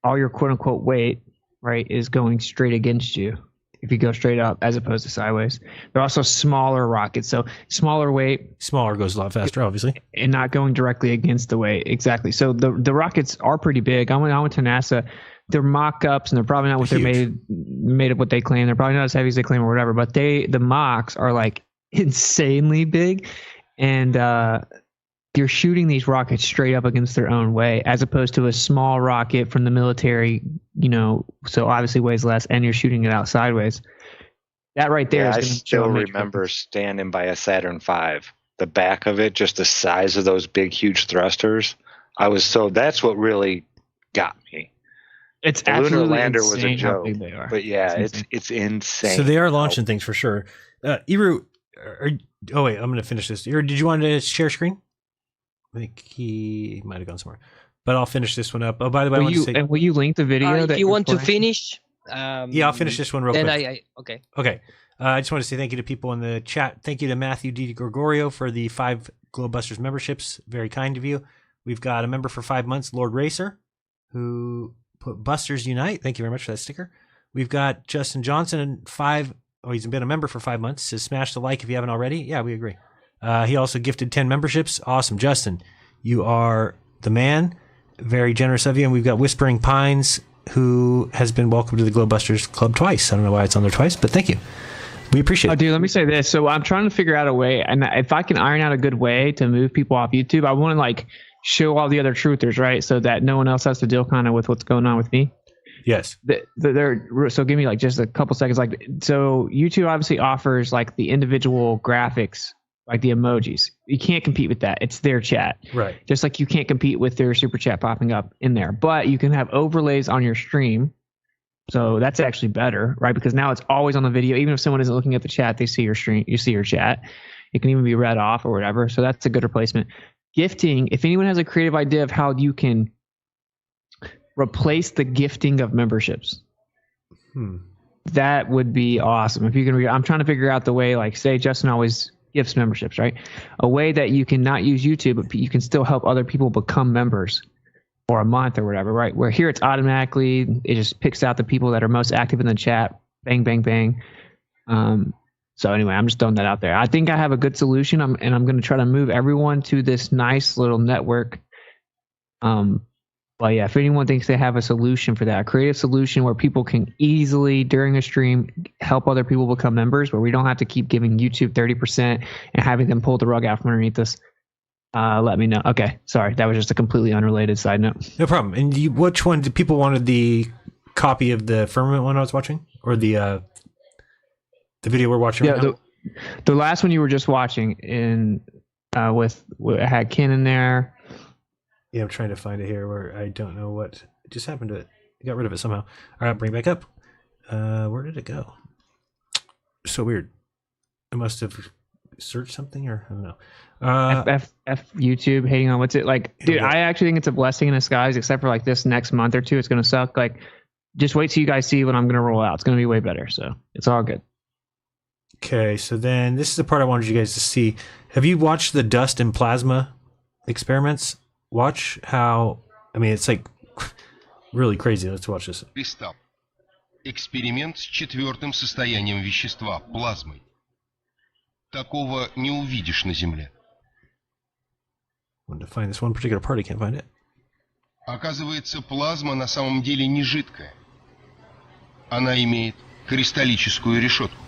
All your quote unquote weight, right, is going straight against you if you go straight up as opposed to sideways. They're also smaller rockets, so smaller weight. Smaller goes a lot faster, obviously. And not going directly against the weight. Exactly. So the rockets are pretty big. I went to NASA. They're mock-ups, and they're probably not what they're made of what they claim. They're probably not as heavy as they claim or whatever, but the mocks are like insanely big, and you're shooting these rockets straight up against their own way, as opposed to a small rocket from the military, so obviously weighs less, and you're shooting it out sideways. That right there. Yeah, I still remember standing by a Saturn V, the back of it, just the size of those big, huge thrusters. That's what really got me. It's the lunar absolutely lander was a insane how joke, big they are. but yeah, it's insane. So they are launching things for sure. Iru, oh wait, I'm going to finish this. Iru, did you want to share screen? I think he might have gone somewhere, but I'll finish this one up. Oh, by the way, will you link the video? If you want to finish, yeah, I'll finish this one real quick. Okay. Okay. I just want to say thank you to people in the chat. Thank you to Matthew D. Gregorio for the 5 GLOBEBUSTERS memberships. Very kind of you. We've got a member for 5 months, Lord Racer, who put Busters Unite. Thank you very much for that sticker. We've got Justin Johnson, he's been a member for 5 months. Says smash the like if you haven't already. Yeah, we agree. He also gifted 10 memberships. Awesome. Justin, you are the man. Very generous of you. And we've got Whispering Pines, who has been welcomed to the GLOBEBUSTERS Club twice. I don't know why it's on there twice, but thank you. We appreciate it. Oh, dude, let me say this. So I'm trying to figure out a way, and if I can iron out a good way to move people off YouTube, I want to like show all the other truthers, right? So that no one else has to deal kind of with what's going on with me. Yes. So give me like just a couple seconds. Like, so YouTube obviously offers like the individual graphics, like the emojis. You can't compete with that. It's their chat. Right. Just like you can't compete with their super chat popping up in there. But you can have overlays on your stream. So that's actually better, right? Because now it's always on the video. Even if someone isn't looking at the chat, they see your stream, you see your chat. It can even be read off or whatever. So that's a good replacement. Gifting, if anyone has a creative idea of how you can replace the gifting of memberships, that would be awesome. If you can I'm trying to figure out the way, like say Justin always gifts memberships, right? A way that you can not use YouTube, but you can still help other people become members for a month or whatever, right? Where here it's automatically, it just picks out the people that are most active in the chat. Bang, bang, bang. So anyway, I'm just throwing that out there. I think I have a good solution, and I'm going to try to move everyone to this nice little network. But yeah, if anyone thinks they have a solution for that, a creative solution where people can easily, during a stream, help other people become members, where we don't have to keep giving YouTube 30% and having them pull the rug out from underneath us, let me know. Okay, sorry, that was just a completely unrelated side note. No problem. And which one did people wanted the copy of the Firmament one I was watching, or the video we're watching? Right now? The last one you were just watching in with had Ken in there. Yeah, I'm trying to find it here where I don't know what just happened to it. I got rid of it somehow. All right, bring it back up. Where did it go? So weird. I must have searched something, or I don't know. F YouTube hating on what's it like, dude? I actually think it's a blessing in disguise. Except for like this next month or two, it's gonna suck. Like, just wait till you guys see what I'm gonna roll out. It's gonna be way better. So it's all good. Okay, so then this is the part I wanted you guys to see. Have you watched the dust and plasma experiments? Watch how, I mean, it's like really crazy. Let's watch this. Кристалл. Эксперимент с четвертым состоянием вещества, плазмой. Такого не увидишь на Земле. Wanted to find this one particular part, I can't find it. Оказывается, плазма на самом деле не жидкая. Она имеет кристаллическую решетку.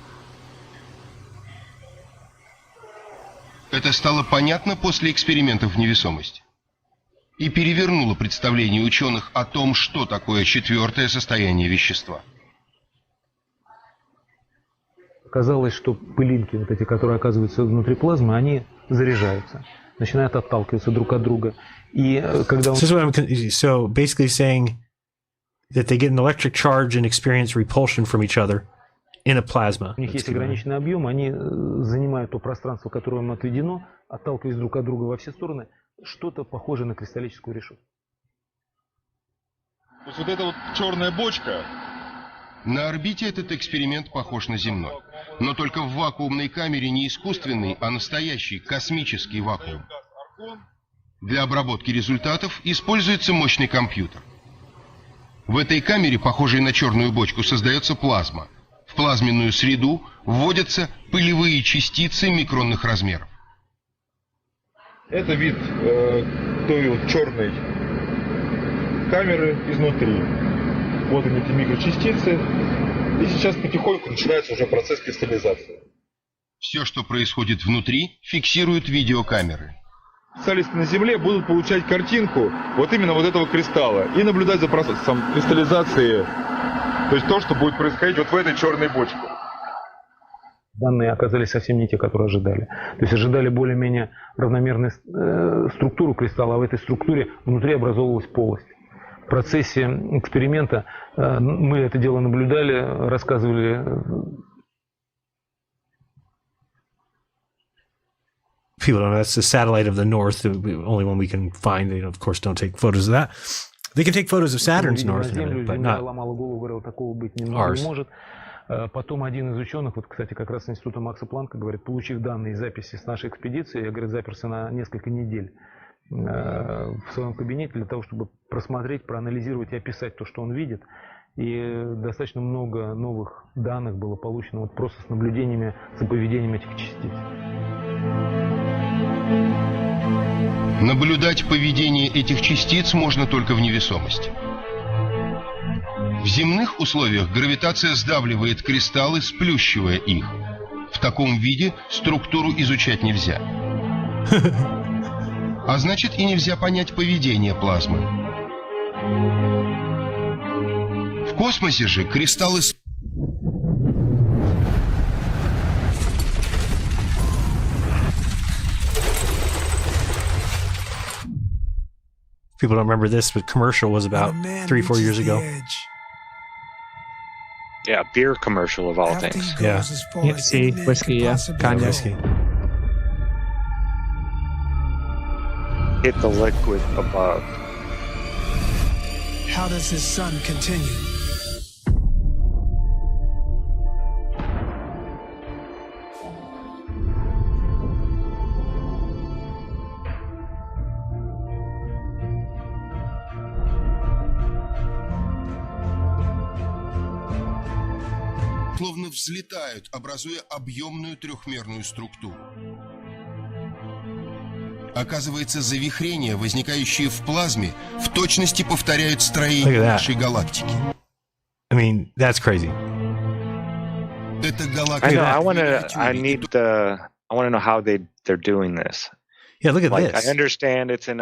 Это стало понятно после экспериментов в невесомости и перевернуло представление ученых о том, что такое четвертое состояние вещества. Оказалось, что пылинки, вот эти, которые оказываются внутри плазмы, они заряжаются, начинают отталкиваться друг от друга. И когда So basically saying that they get an electric charge and experience repulsion from each other in a plasma. У них есть ограниченный объем, они занимают то пространство, которое им отведено, отталкиваясь друг от друга во все стороны, что-то похожее на кристаллическую решетку. То есть вот эта вот черная бочка. На орбите этот эксперимент похож на земной, но только в вакуумной камере не искусственный, а настоящий космический вакуум. Для обработки результатов используется мощный компьютер. В этой камере, похожей на черную бочку, создается плазма. В плазменную среду вводятся пылевые частицы микронных размеров. Это вид той вот черной камеры изнутри. Вот они, эти микрочастицы. И сейчас потихоньку начинается уже процесс кристаллизации. Все, что происходит внутри, фиксируют видеокамеры. Специалисты на Земле будут получать картинку вот именно вот этого кристалла и наблюдать за процессом кристаллизации, то есть то, что будет происходить вот в этой черной бочке. Данные оказались совсем не те, которые ожидали. То есть ожидали более-менее равномерную структуру кристалла, а в этой структуре внутри образовывалась полость. В процессе эксперимента мы это дело наблюдали, рассказывали. People don't know that's the satellite of the north, the only one we can find. They, of course, don't take photos of that. They can take photos of Saturn's north, but not ours. Потом один из ученых, вот, кстати, как раз с института Макса Планка, говорит, получив данные записи с нашей экспедиции, я, говорит, заперся на несколько недель в своем кабинете для того, чтобы просмотреть, проанализировать и описать то, что он видит. И достаточно много новых данных было получено вот просто с наблюдениями за поведением этих частиц. Наблюдать поведение этих частиц можно только в невесомости. В земных условиях гравитация сдавливает кристаллы, сплющивая их. В таком виде структуру изучать нельзя. А значит, и нельзя понять поведение плазмы. В космосе же кристаллы... People don't remember this, but commercial was about 3-4 years ago. Yeah, beer commercial of all things. Yeah. See, whiskey, yeah. Cognac. Whiskey. Hit the liquid above. How does his son continue? Словно взлетают, образуя объемную трехмерную структуру. Оказывается, завихрения, возникающие в плазме, в точности повторяют строение нашей галактики. I mean, that's crazy. Это галактика. I want to know how they're doing this. Yeah, look at like, this. I understand it's in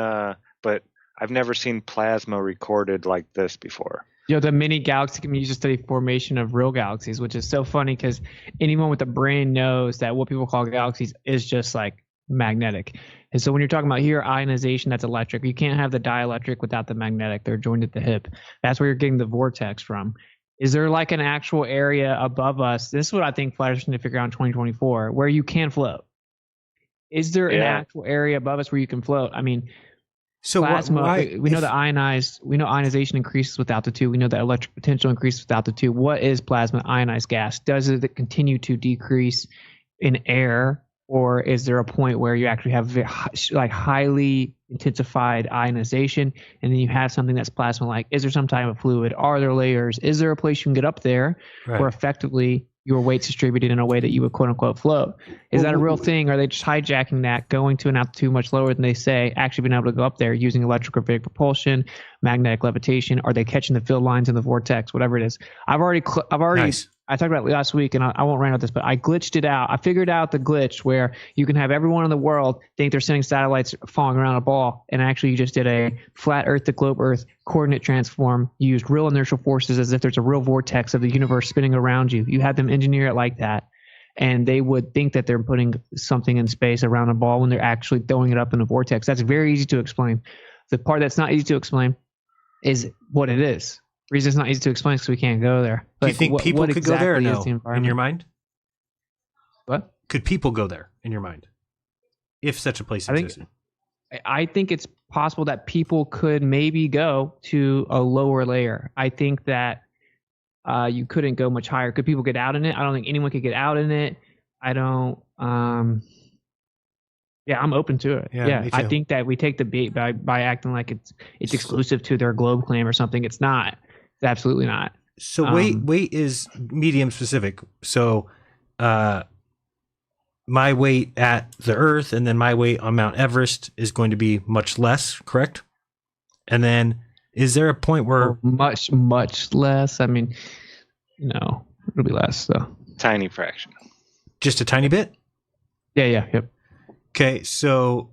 but I've never seen plasma recorded like this before. The mini galaxy can be used to study formation of real galaxies, which is so funny because anyone with a brain knows that what people call galaxies is just like magnetic. And so when you're talking about here, ionization, that's electric. You can't have the dielectric without the magnetic. They're joined at the hip. That's where you're getting the vortex from. Is there like an actual area above us? This is what I think flight is going to figure out in 2024, where you can float. Is there an actual area above us where you can float? I mean, so plasma, we know ionization increases with altitude. We know that electric potential increases with altitude. What is plasma ionized gas? Does it continue to decrease in air or is there a point where you actually have like highly intensified ionization, and then you have something that's plasma-like? Is there some type of fluid? Are there layers? Is there a place you can get up there where effectively your weight's distributed in a way that you would quote unquote float? Is that a real thing? Are they just hijacking that, going to an altitude much lower than they say, actually being able to go up there using electrogravitic propulsion, magnetic levitation? Are they catching the field lines in the vortex? Whatever it is, I've already Nice. I talked about it last week, and I won't rant about this, but I glitched it out. I figured out the glitch where you can have everyone in the world think they're sending satellites falling around a ball, and actually you just did a flat Earth to globe Earth coordinate transform. You used real inertial forces as if there's a real vortex of the universe spinning around you. You had them engineer it like that, and they would think that they're putting something in space around a ball when they're actually throwing it up in a vortex. That's very easy to explain. The part that's not easy to explain is what it is. The reason it's not easy to explain is because we can't go there. Do you think people could go there or no, in your mind? What? Could people go there in your mind? If such a place existed. I think it's possible that people could maybe go to a lower layer. I think that you couldn't go much higher. Could people get out in it? I don't think anyone could get out in it. I don't. Yeah, I'm open to it. Yeah, me too. I think that we take the bait by acting like it's exclusive to their globe claim or something. It's not. It's absolutely not. So weight is medium specific. So my weight at the Earth and then my weight on Mount Everest is going to be much less, correct? And then is there a point where much less? I mean, no, it'll be less though. Tiny fraction. Just a tiny bit? Yeah, yep. Okay, so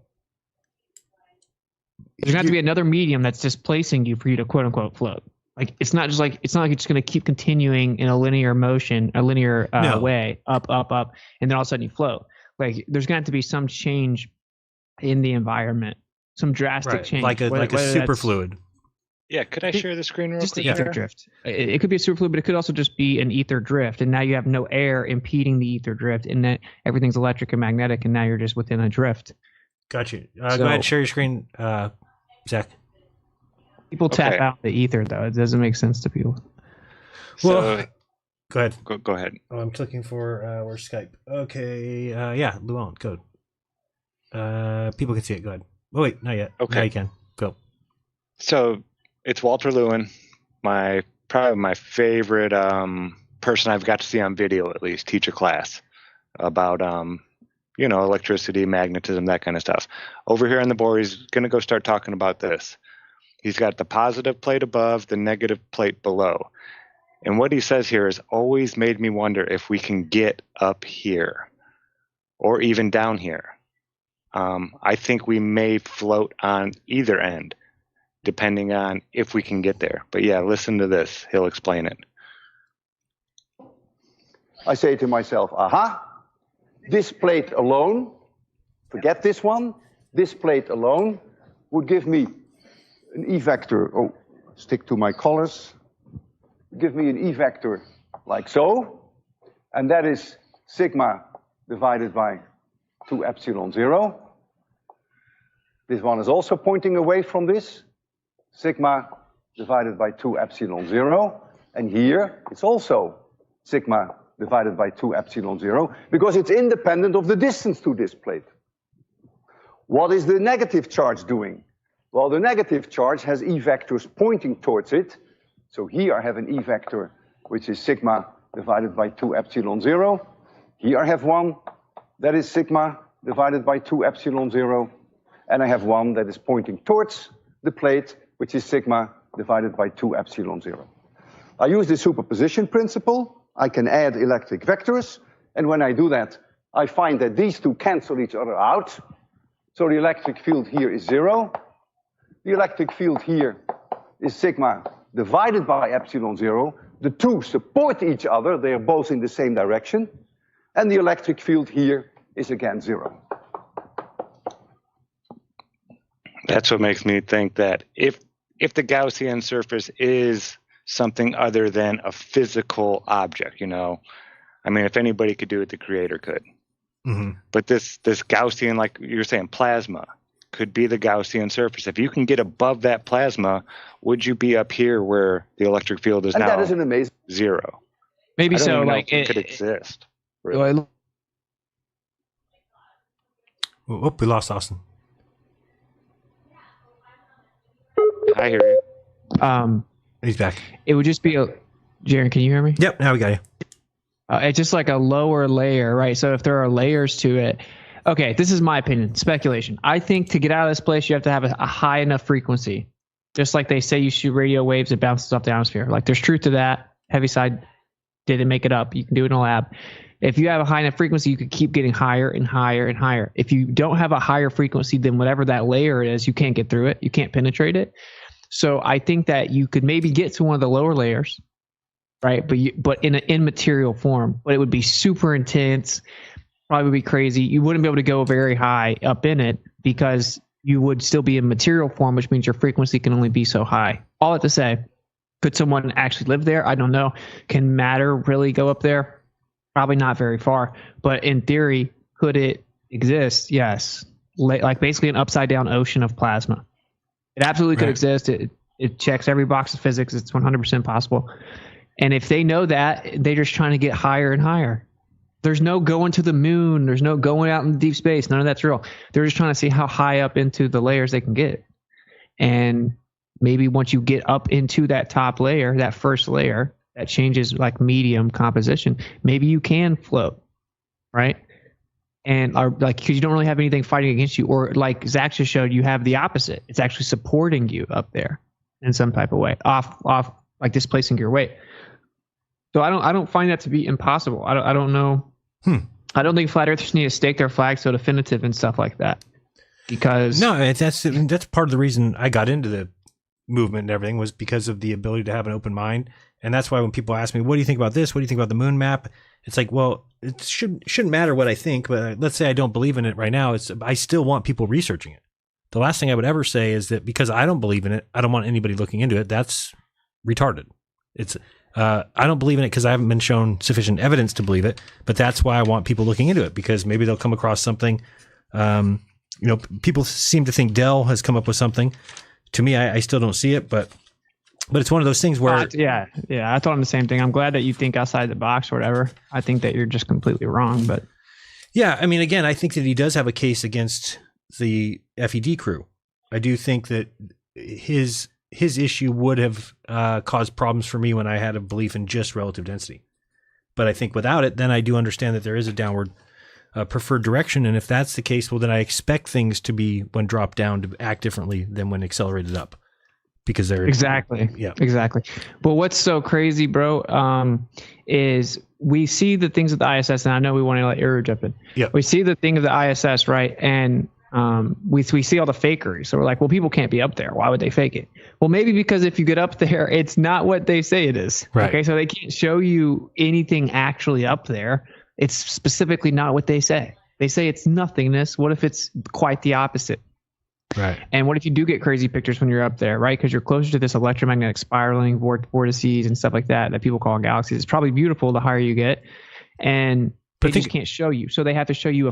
there's going to have to be another medium that's displacing you for you to quote unquote float. Like it's not like it's just going to keep continuing in a linear motion, a linear way, up, and then all of a sudden you float. Like there's going to have to be some change in the environment, some drastic change, like a superfluid. Yeah, could I share the screen real just quick? the ether drift. It could be a superfluid, but it could also just be an ether drift, and now you have no air impeding the ether drift, and then everything's electric and magnetic, and now you're just within a drift. Got you. Go ahead, share your screen, Zach. People tap out the ether, though. It doesn't make sense to people. Well, go ahead. Go ahead. Oh, I'm clicking for where's Skype? Okay. Yeah, Llewellyn, code. People can see it. Go ahead. Oh, wait, not yet. Okay. Now you can. Go. So it's Walter Lewin, probably my favorite person I've got to see on video, at least, teach a class about electricity, magnetism, that kind of stuff. Over here on the board, he's going to go start talking about this. He's got the positive plate above, the negative plate below. And what he says here has always made me wonder if we can get up here or even down here. I think we may float on either end, depending on if we can get there. But yeah, listen to this. He'll explain it. I say to myself, aha, this plate alone, forget this one, this plate alone would give me an E vector. Oh, stick to my colors. Give me an E vector like so. And that is sigma divided by 2 epsilon 0. This one is also pointing away from this. Sigma divided by 2 epsilon 0. And here it's also sigma divided by 2 epsilon 0 because it's independent of the distance to this plate. What is the negative charge doing? Well, the negative charge has E vectors pointing towards it. So here I have an E vector, which is sigma divided by 2 epsilon 0. Here I have one that is sigma divided by 2 epsilon 0. And I have one that is pointing towards the plate, which is sigma divided by 2 epsilon 0. I use the superposition principle. I can add electric vectors. And when I do that, I find that these two cancel each other out. So the electric field here is 0. The electric field here is sigma divided by epsilon 0. The two support each other. They are both in the same direction. And the electric field here is again 0. That's what makes me think that if the Gaussian surface is something other than a physical object, I mean, if anybody could do it, the creator could. Mm-hmm. But this Gaussian, like you're saying, plasma, could be the Gaussian surface. If you can get above that plasma, would you be up here where the electric field is and now that is an amazing 0? Maybe I don't so. even know Like if it could exist. Really. Whoop, we lost Austin. I hear you. He's back. It would just be a. Jeran, can you hear me? Yep, now we got you. It's just like a lower layer, right? So if there are layers to it, okay, this is my opinion, speculation. I think to get out of this place, you have to have a high enough frequency. Just like they say you shoot radio waves, it bounces off the atmosphere. Like there's truth to that. Heaviside didn't make it up. You can do it in a lab. If you have a high enough frequency, you can keep getting higher and higher and higher. If you don't have a higher frequency than whatever that layer is, you can't get through it. You can't penetrate it. So I think that you could maybe get to one of the lower layers, right? But in an immaterial form. But it would be super intense. Probably would be crazy. You wouldn't be able to go very high up in it because you would still be in material form, which means your frequency can only be so high. All I have to say, could someone actually live there? I don't know. Can matter really go up there? Probably not very far. But in theory, could it exist? Yes. Like basically an upside down ocean of plasma. It absolutely could exist. It checks every box of physics. It's 100% possible. And if they know that, they're just trying to get higher and higher. There's no going to the moon. There's no going out in deep space. None of that's real. They're just trying to see how high up into the layers they can get. And maybe once you get up into that top layer, that first layer, that changes like medium composition, maybe you can float, right? And are like, because you don't really have anything fighting against you, or like Zack just showed, you have the opposite. It's actually supporting you up there in some type of way, off like displacing your weight. So I don't find that to be impossible. I don't know. I don't think flat earthers need to stake their flag so definitive and stuff like that. Because no, that's part of the reason I got into the movement and everything, was because of the ability to have an open mind. And that's why when people ask me, what do you think about this? What do you think about the moon map? It's like, well, it shouldn't matter what I think, but let's say I don't believe in it right now. I still want people researching it. The last thing I would ever say is that because I don't believe in it, I don't want anybody looking into it. That's retarded. It's I don't believe in it because I haven't been shown sufficient evidence to believe it, but that's why I want people looking into it, because maybe they'll come across something. People seem to think Dell has come up with something. To me, I still don't see it, but it's one of those things where I told him the same thing. I'm glad that you think outside the box or whatever. I think that you're just completely wrong, but yeah, I mean, again, I think that he does have a case against the FED crew. I do think that his issue would have caused problems for me when I had a belief in just relative density. But I think without it, then I do understand that there is a downward preferred direction. And if that's the case, well, then I expect things to be, when dropped down, to act differently than when accelerated up. Because they're exactly. But what's so crazy, bro, is we see the things of the ISS, and I know we want to let Uru jump in. Yeah. We see the thing of the ISS, right? And we see all the fakery. So we're like, well, people can't be up there. Why would they fake it? Well, maybe because if you get up there, it's not what they say it is. Right. Okay, so they can't show you anything actually up there. It's specifically not what they say. They say it's nothingness. What if it's quite the opposite? Right. And what if you do get crazy pictures when you're up there, right? Because you're closer to this electromagnetic spiraling vortices and stuff like that people call galaxies. It's probably beautiful the higher you get. And they just can't show you. So they have to show you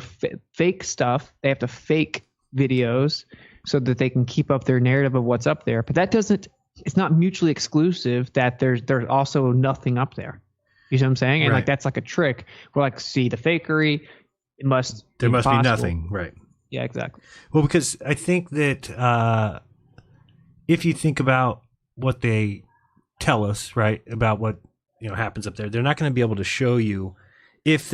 fake stuff. They have to fake videos so that they can keep up their narrative of what's up there. But it's not mutually exclusive that there's also nothing up there. You see what I'm saying? And like, that's like a trick. We're like, see the fakery. There must be nothing. Right. Yeah, exactly. Well, because I think that if you think about what they tell us, right, about what happens up there, they're not going to be able to show you if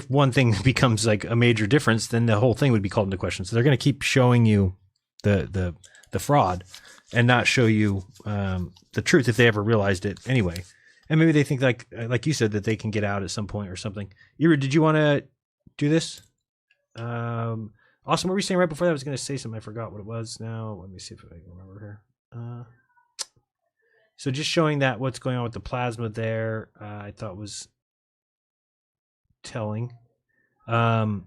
one thing becomes like a major difference, then the whole thing would be called into question. So they're going to keep showing you the fraud and not show you the truth if they ever realized it anyway. And maybe they think like you said that they can get out at some point or something. Ira, did you want to do this? Awesome. What were you saying right before that? I was going to say something. I forgot what it was now. Let me see if I can remember here. So just showing that what's going on with the plasma there, I thought was telling. Ira,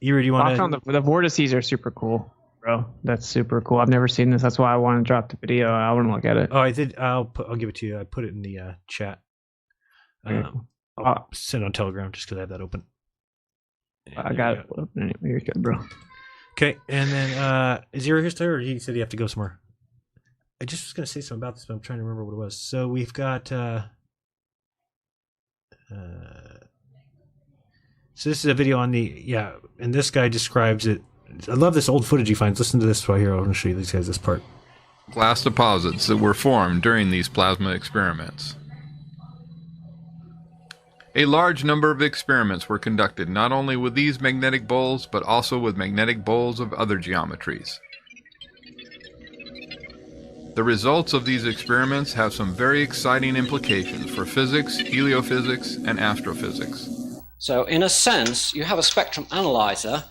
do you want to? The vortices are super cool, bro. That's super cool. I've never seen this. That's why I want to drop the video. I want to look at it. Oh, I did. I'll give it to you. I put it in the chat. I'll send it on Telegram just because I have that open. I got it open. You're good, bro. Okay, and then is Ira here still, or he said he have to go somewhere? I just was going to say something about this, but I'm trying to remember what it was. So we've got So this is a video on the, and this guy describes it. I love this old footage he finds. Listen to this right here. I want to show you these guys this part. Glass deposits that were formed during these plasma experiments. A large number of experiments were conducted not only with these magnetic bowls, but also with magnetic bowls of other geometries. The results of these experiments have some very exciting implications for physics, heliophysics, and astrophysics. So in a sense, you have a spectrum analyzer,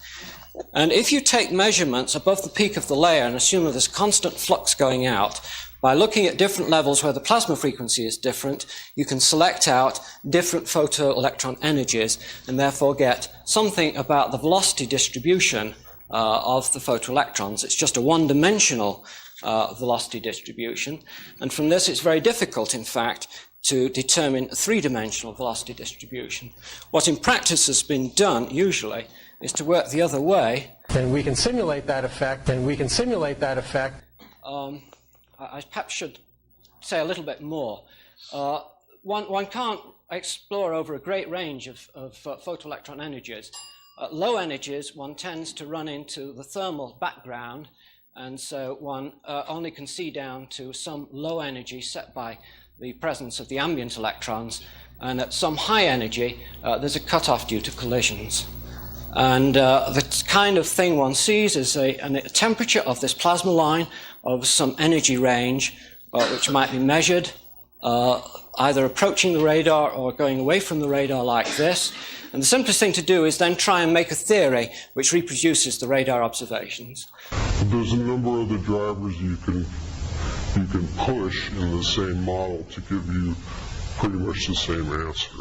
and if you take measurements above the peak of the layer and assume that there's constant flux going out, by looking at different levels where the plasma frequency is different, you can select out different photoelectron energies and therefore get something about the velocity distribution of the photoelectrons. It's just a one-dimensional velocity distribution, and from this it's very difficult, in fact, to determine a three-dimensional velocity distribution. What in practice has been done, usually, is to work the other way. And we can simulate that effect, I perhaps should say a little bit more. One can't explore over a great range of photoelectron energies. Low energies, one tends to run into the thermal background, and so one only can see down to some low energy set by the presence of the ambient electrons, and at some high energy, there's a cutoff due to collisions. And the kind of thing one sees is a temperature of this plasma line of some energy range, which might be measured, either approaching the radar or going away from the radar like this. And the simplest thing to do is then try and make a theory which reproduces the radar observations. There's a number of the drivers you can push in the same model to give you pretty much the same answer.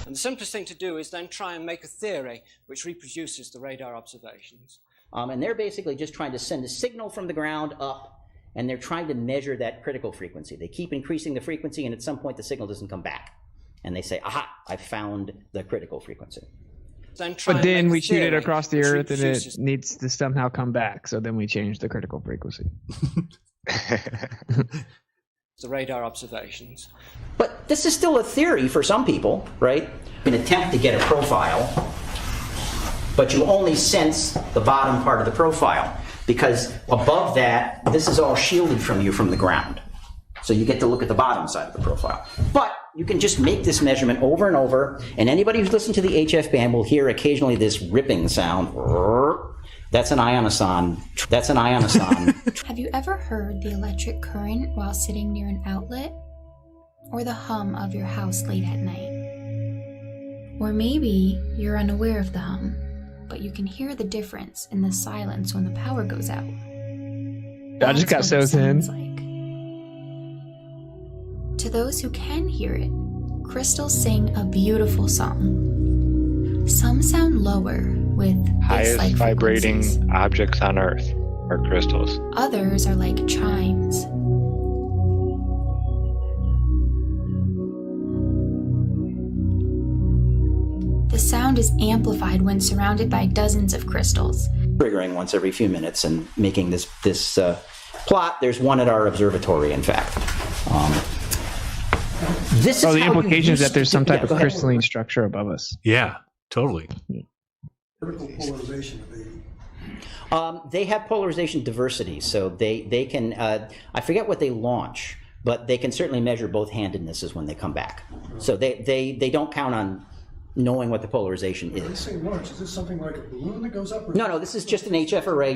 And the simplest thing to do is then try and make a theory which reproduces the radar observations. And they're basically just trying to send a signal from the ground up, and they're trying to measure that critical frequency. They keep increasing the frequency, and at some point the signal doesn't come back. And they say, aha, I found the critical frequency. But then we shoot it across the Earth, and it needs to somehow come back, so then we change the critical frequency. The radar observations. But this is still a theory for some people, right? An attempt to get a profile, but you only sense the bottom part of the profile, because above that, this is all shielded from you from the ground. So you get to look at the bottom side of the profile. But you can just make this measurement over and over, and anybody who's listened to the HF band will hear occasionally this ripping sound. That's an ionoson. That's an ionoson. Have you ever heard the electric current while sitting near an outlet? Or the hum of your house late at night? Or maybe you're unaware of the hum, but you can hear the difference in the silence when the power goes out. I just got so thin. To those who can hear it, crystals sing a beautiful song. Some sound lower, with highest vibrating objects on Earth are crystals. Others are like chimes. The sound is amplified when surrounded by dozens of crystals. Triggering once every few minutes and making this plot. There's one at our observatory, in fact. This is the implication is that there's some type of crystalline structure above us. Yeah, totally. Vertical polarization. They have polarization diversity, so they can, I forget what they launch, but they can certainly measure both handednesses when they come back. So they don't count on knowing what the polarization is. When they say launch, is this something like a balloon that goes up? Or No, this is just an HF array.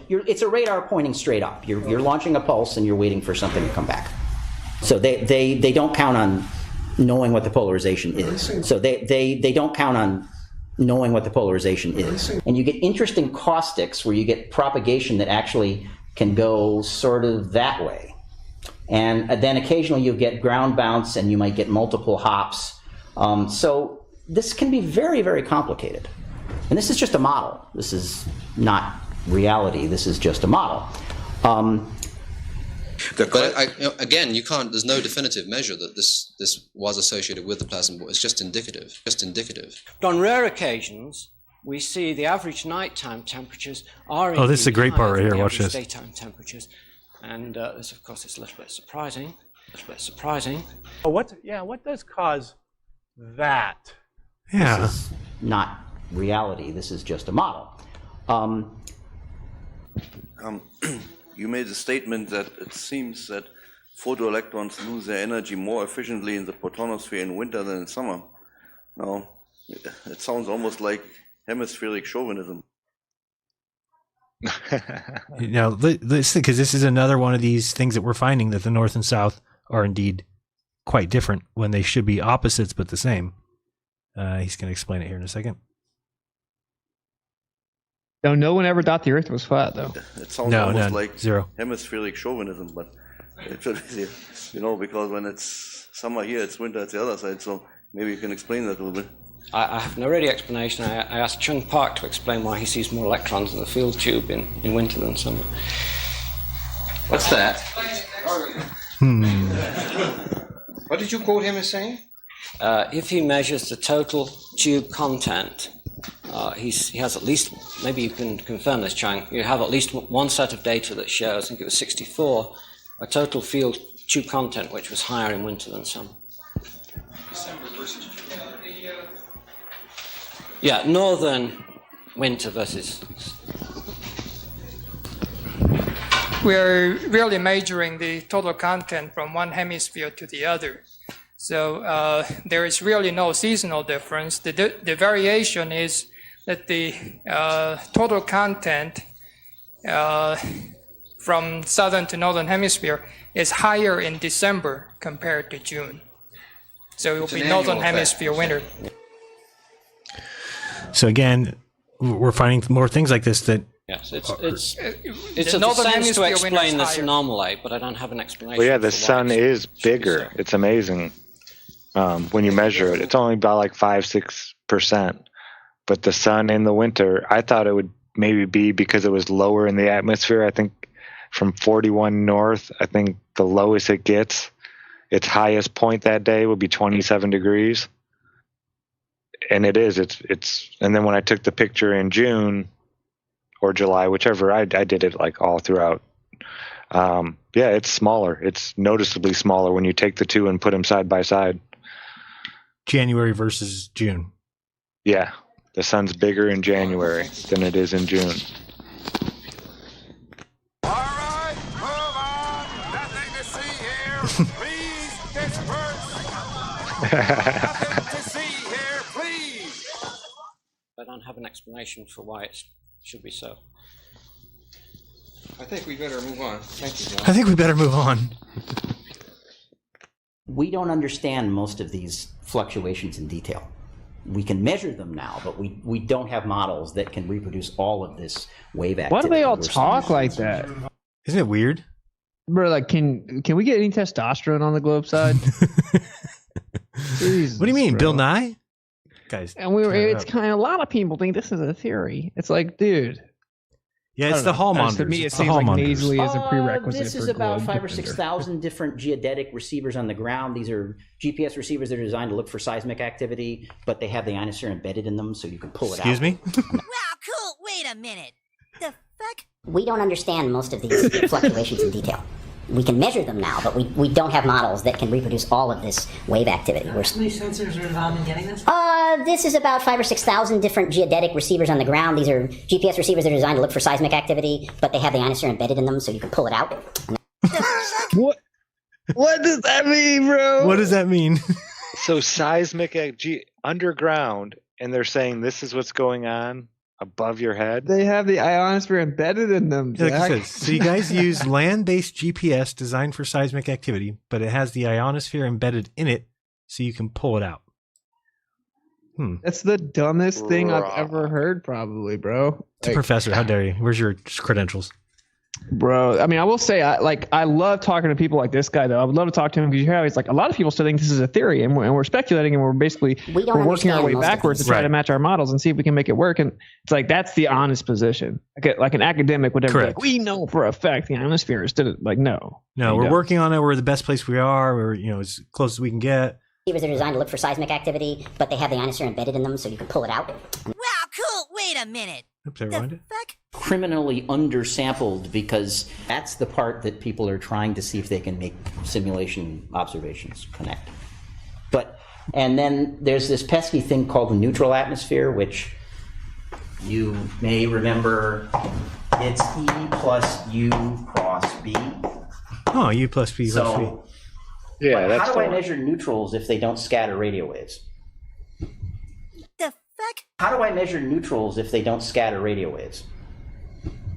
It's a radar pointing straight up. You're launching a pulse and you're waiting for something to come back. So they don't count on knowing what the polarization is. So they don't count on knowing what the polarization is. And you get interesting caustics where you get propagation that actually can go sort of that way. And then occasionally you get ground bounce and you might get multiple hops. So this can be very, very complicated. And this is just a model. This is not reality. This is just a model. But again, you can't. There's no definitive measure that this was associated with the plasma ball. It's just indicative. But on rare occasions, we see the average nighttime temperatures are. Oh, this is a great part right here. Watch this. Daytime temperatures, and this, of course, is a little bit surprising. What does cause that? Yeah. This is not reality. This is just a model. You made a statement that it seems that photoelectrons lose their energy more efficiently in the protonosphere in winter than in summer. Now, it sounds almost like hemispheric chauvinism. Now, listen, because this is another one of these things that we're finding, that the North and South are indeed quite different when they should be opposites but the same. He's going to explain it here in a second. No one ever thought the Earth was flat, though. It sounds almost like zero. Hemispheric chauvinism, but it should be, because when it's summer here, it's winter at the other side. So maybe you can explain that a little bit. I have no ready explanation. I asked Chung Park to explain why he sees more electrons in the field tube in winter than summer. What's that? What did you quote him as saying? If he measures the total tube content, he has at least, maybe you can confirm this, Chung, you have at least one set of data that shows, I think it was 64, a total field tube content which was higher in winter than summer. December versus June. Yeah, northern winter versus... We're really measuring the total content from one hemisphere to the other. So there is really no seasonal difference. The variation is that the total content from southern to northern hemisphere is higher in December compared to June. So it will be northern hemisphere winter. So again, we're finding more things like this that... Yes, it's a sense to explain this anomaly, but I don't have an explanation. Well, yeah, the sun is bigger. It's amazing when you measure it. It's only about like 5-6%. But the sun in the winter, I thought it would maybe be because it was lower in the atmosphere. I think from 41 north, I think the lowest it gets, its highest point that day would be 27 degrees. And it is. It's. And then when I took the picture in June or July, whichever, I did it like all throughout. Yeah, it's smaller. It's noticeably smaller when you take the two and put them side by side. January versus June. Yeah, the sun's bigger in January than it is in June. All right, move on. Nothing to see here. Please disperse. Nothing to see here, please. I don't have an explanation for why it should be so. I think we better move on. Thank you, John. I think we better move on. We don't understand most of these fluctuations in detail. We can measure them now, but we don't have models that can reproduce all of this wave activity. Why do they all talk like that? Isn't it weird? Bro, like, can we get any testosterone on the globe side? Jesus, what do you mean, bro. Bill Nye? Guys, and it's kind of, a lot of people think this is a theory. It's like, dude. Yeah, it's the hall monitors. To me, it it's the seems like monitors. nasally is a prerequisite. This is for about globe 5,000 or defender. 6,000 different geodetic receivers on the ground. These are GPS receivers that are designed to look for seismic activity, but they have the ionosphere embedded in them, so you can pull it out. Excuse me? Wow, cool. Wait a minute. The fuck? We don't understand most of these fluctuations in detail. We can measure them now, but we don't have models that can reproduce all of this wave activity. How many sensors are involved in getting this? This is about 5,000 or 6,000 different geodetic receivers on the ground. These are GPS receivers that are designed to look for seismic activity, but they have the ionosphere embedded in them, so you can pull it out. What does that mean, bro? What does that mean? So seismic underground, and they're saying this is what's going on above your head? They have the ionosphere embedded in them, Like Jack. I said, so you guys use land-based GPS designed for seismic activity, but it has the ionosphere embedded in it, so you can pull it out. That's the dumbest thing I've ever heard, probably, bro. To Professor, how dare you? Where's your credentials? Bro, I mean, I will say, I love talking to people like this guy, though. I would love to talk to him because you hear how he's like, a lot of people still think this is a theory, and we're speculating, and we're basically we're working our way backwards to try to match our models and see if we can make it work. And it's like, that's the honest position. Like an academic would ever be like, we know for a fact the ionosphere is like, no. No, we're working on it. We're the best place we are. We're as close as we can get. Receivers are designed to look for seismic activity, but they have the ionosphere embedded in them, so you can pull it out. Wow, cool. Wait a minute. Oops, I rewind it. Criminally undersampled, because that's the part that people are trying to see if they can make simulation observations connect. And then there's this pesky thing called the neutral atmosphere, which You may remember it's E plus U cross B. Oh, U plus B plus B. Yeah, that's how do I measure neutrals if they don't scatter radio waves? The fuck? How do I measure neutrals if they don't scatter radio waves?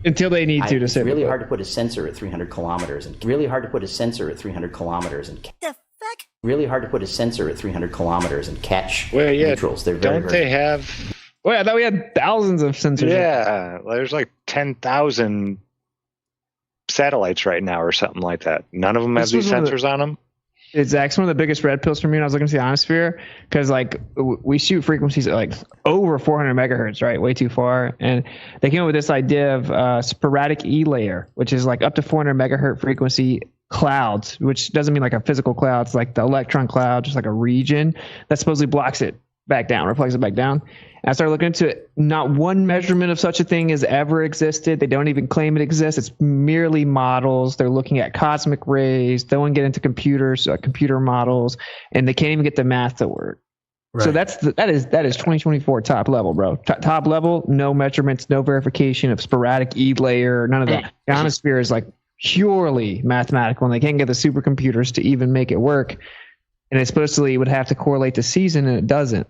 Until they need to It's really hard to put a sensor at 300 kilometers and really hard to put a sensor at 300 kilometers and the fuck? Really hard to put a sensor at 300 kilometers and catch Well, yeah, neutrals. They're very, don't they have? Wait, I thought we had thousands of sensors. Yeah, there's like 10,000 satellites right now or something like that. None of them have these sensors on them. It's actually one of the biggest red pills for me when I was looking to the ionosphere, because like we shoot frequencies at like over 400 megahertz, right? Way too far. And they came up with this idea of sporadic E layer, which is like up to 400 megahertz frequency clouds, which doesn't mean like a physical cloud. It's like the electron cloud, just like a region that supposedly blocks it back down, reflects it back down. And I started looking into it. Not one measurement of such a thing has ever existed. They don't even claim it exists. It's merely models. They're looking at cosmic rays. They won't get into computers, computer models, and they can't even get the math to work. Right. So that is 2024 top level, bro. Top level, no measurements, no verification of sporadic E layer, none of that. The ionosphere is like purely mathematical, and they can't get the supercomputers to even make it work. And it supposedly would have to correlate to season, and it doesn't.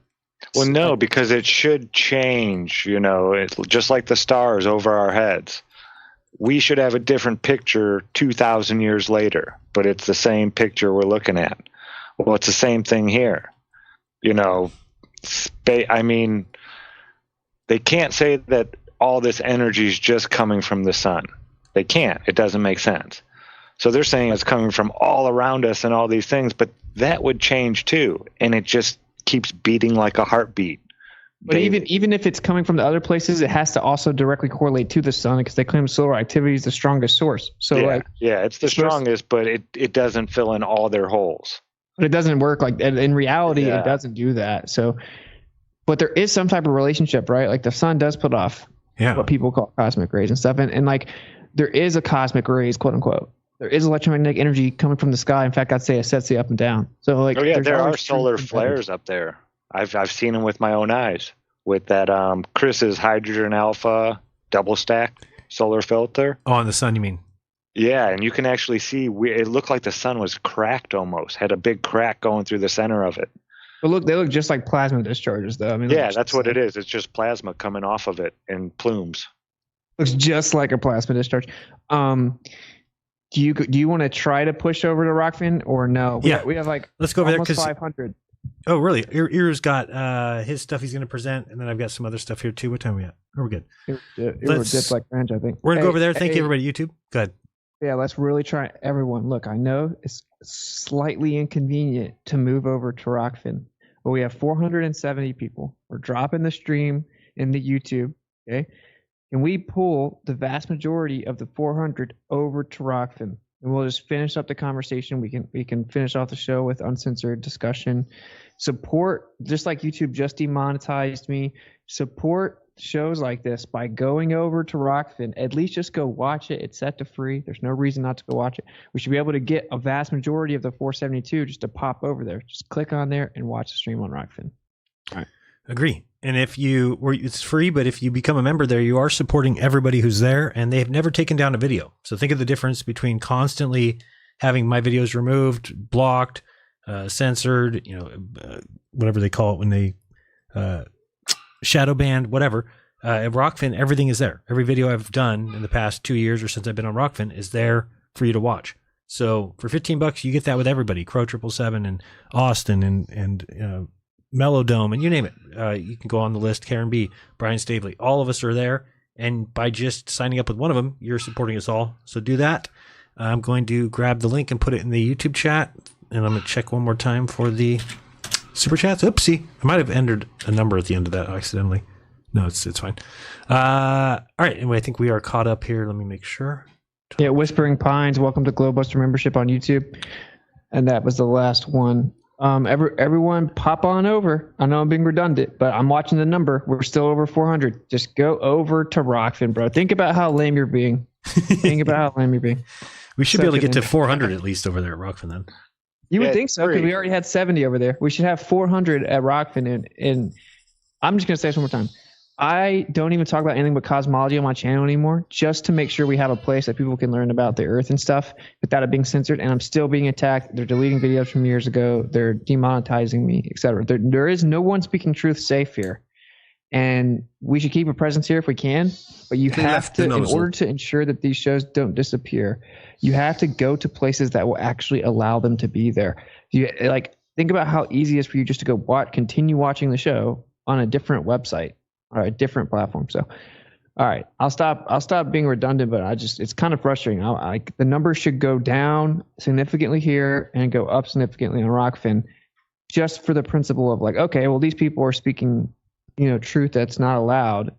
Well, no, because it should change, you know, it's just like the stars over our heads. We should have a different picture 2,000 years later, but it's the same picture we're looking at. Well, it's the same thing here. You know, I mean, they can't say that all this energy is just coming from the sun. They can't. It doesn't make sense. So they're saying it's coming from all around us and all these things, but that would change too. And it just keeps beating like a heartbeat. But even if it's coming from the other places, it has to also directly correlate to the sun, because they claim solar activity is the strongest source. So it's the strongest, but it doesn't fill in all their holes. But it doesn't work like in reality. It doesn't do that. So, but there is some type of relationship, right? Like the sun does put off what people call cosmic rays and stuff, and like there is a cosmic rays, quote unquote. There is electromagnetic energy coming from the sky. In fact, I'd say it sets you up and down. So like, there are solar flares up there. I've seen them with my own eyes with that Chris's hydrogen alpha double stack solar filter. Oh, on the sun, you mean? Yeah, and you can actually see it looked like the sun was cracked almost. Had a big crack going through the center of it. But they look just like plasma discharges, though. I mean, that's what it is. It's just plasma coming off of it in plumes. Looks just like a plasma discharge. Do you want to try to push over to Rockfin or no? We have like let's go over there because 500. Oh, really? Ear's got his stuff he's going to present, and then I've got some other stuff here too. What time are we at? Oh, we're good. Let's dip like French, I think. We're gonna go over there. Thank you, everybody. YouTube. Go ahead. Yeah, let's really try. Everyone, look, I know it's slightly inconvenient to move over to Rockfin, but we have 470 people. We're dropping the stream in the YouTube. Okay. Can we pull the vast majority of the 400 over to Rockfin, and we'll just finish up the conversation. We can finish off the show with uncensored discussion. Support, just like YouTube just demonetized me. Support shows like this by going over to Rockfin. At least just go watch it. It's set to free. There's no reason not to go watch it. We should be able to get a vast majority of the 472 just to pop over there. Just click on there and watch the stream on Rockfin. All right. Agree. And it's free, but if you become a member there, you are supporting everybody who's there, and they have never taken down a video. So think of the difference between constantly having my videos removed, blocked, censored, whatever they call it when they shadow banned, whatever. At Rockfin, everything is there. Every video I've done in the past 2 years or since I've been on Rockfin is there for you to watch. So for $15, you get that with everybody. Crow 777 and Austin and Mellow Dome, and you name it. You can go on the list. Karen B, Brian Stavely, all of us are there. And by just signing up with one of them, you're supporting us all. So do that. I'm going to grab the link and put it in the YouTube chat. And I'm going to check one more time for the super chats. Oopsie. I might have entered a number at the end of that accidentally. No, it's fine. All right. Anyway, I think we are caught up here. Let me make sure. Yeah, Whispering Pines, welcome to GLOBEBUSTER membership on YouTube. And that was the last one. Everyone pop on over. I know I'm being redundant, but I'm watching the number. We're still over 400. Just go over to Rockfin, bro. Think about how lame you're being. We should be able to get to 400 at least over there at Rockfin then. You would think so, because we already had 70 over there. We should have 400 at Rockfin. And I'm just going to say this one more time. I don't even talk about anything but cosmology on my channel anymore, just to make sure we have a place that people can learn about the Earth and stuff without it being censored. And I'm still being attacked. They're deleting videos from years ago. They're demonetizing me, etc. There is no one speaking truth safe here. And we should keep a presence here if we can. But you have to, in order to ensure that these shows don't disappear, you have to go to places that will actually allow them to be there. Think about how easy it is for you just to go continue watching the show on a different website or a different platform. So, all right, I'll stop being redundant, but it's kind of frustrating. The numbers should go down significantly here and go up significantly on Rockfin, just for the principle of okay, well, these people are speaking, truth that's not allowed.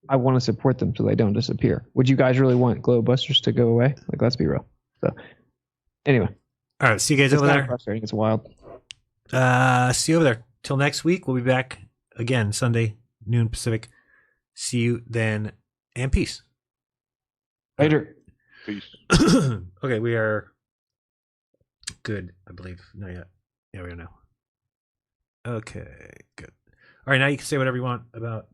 I want to support them so they don't disappear. Would you guys really want GLOBEBUSTERS to go away? Let's be real. So, anyway. All right, see you guys over there. Frustrating. It's wild. See you over there. Till next week, we'll be back again Sunday, noon Pacific. See you then, and peace. Later. Peace. Okay, we are good, I believe. Not yet. Yeah, we are now. Okay, good. All right, now you can say whatever you want about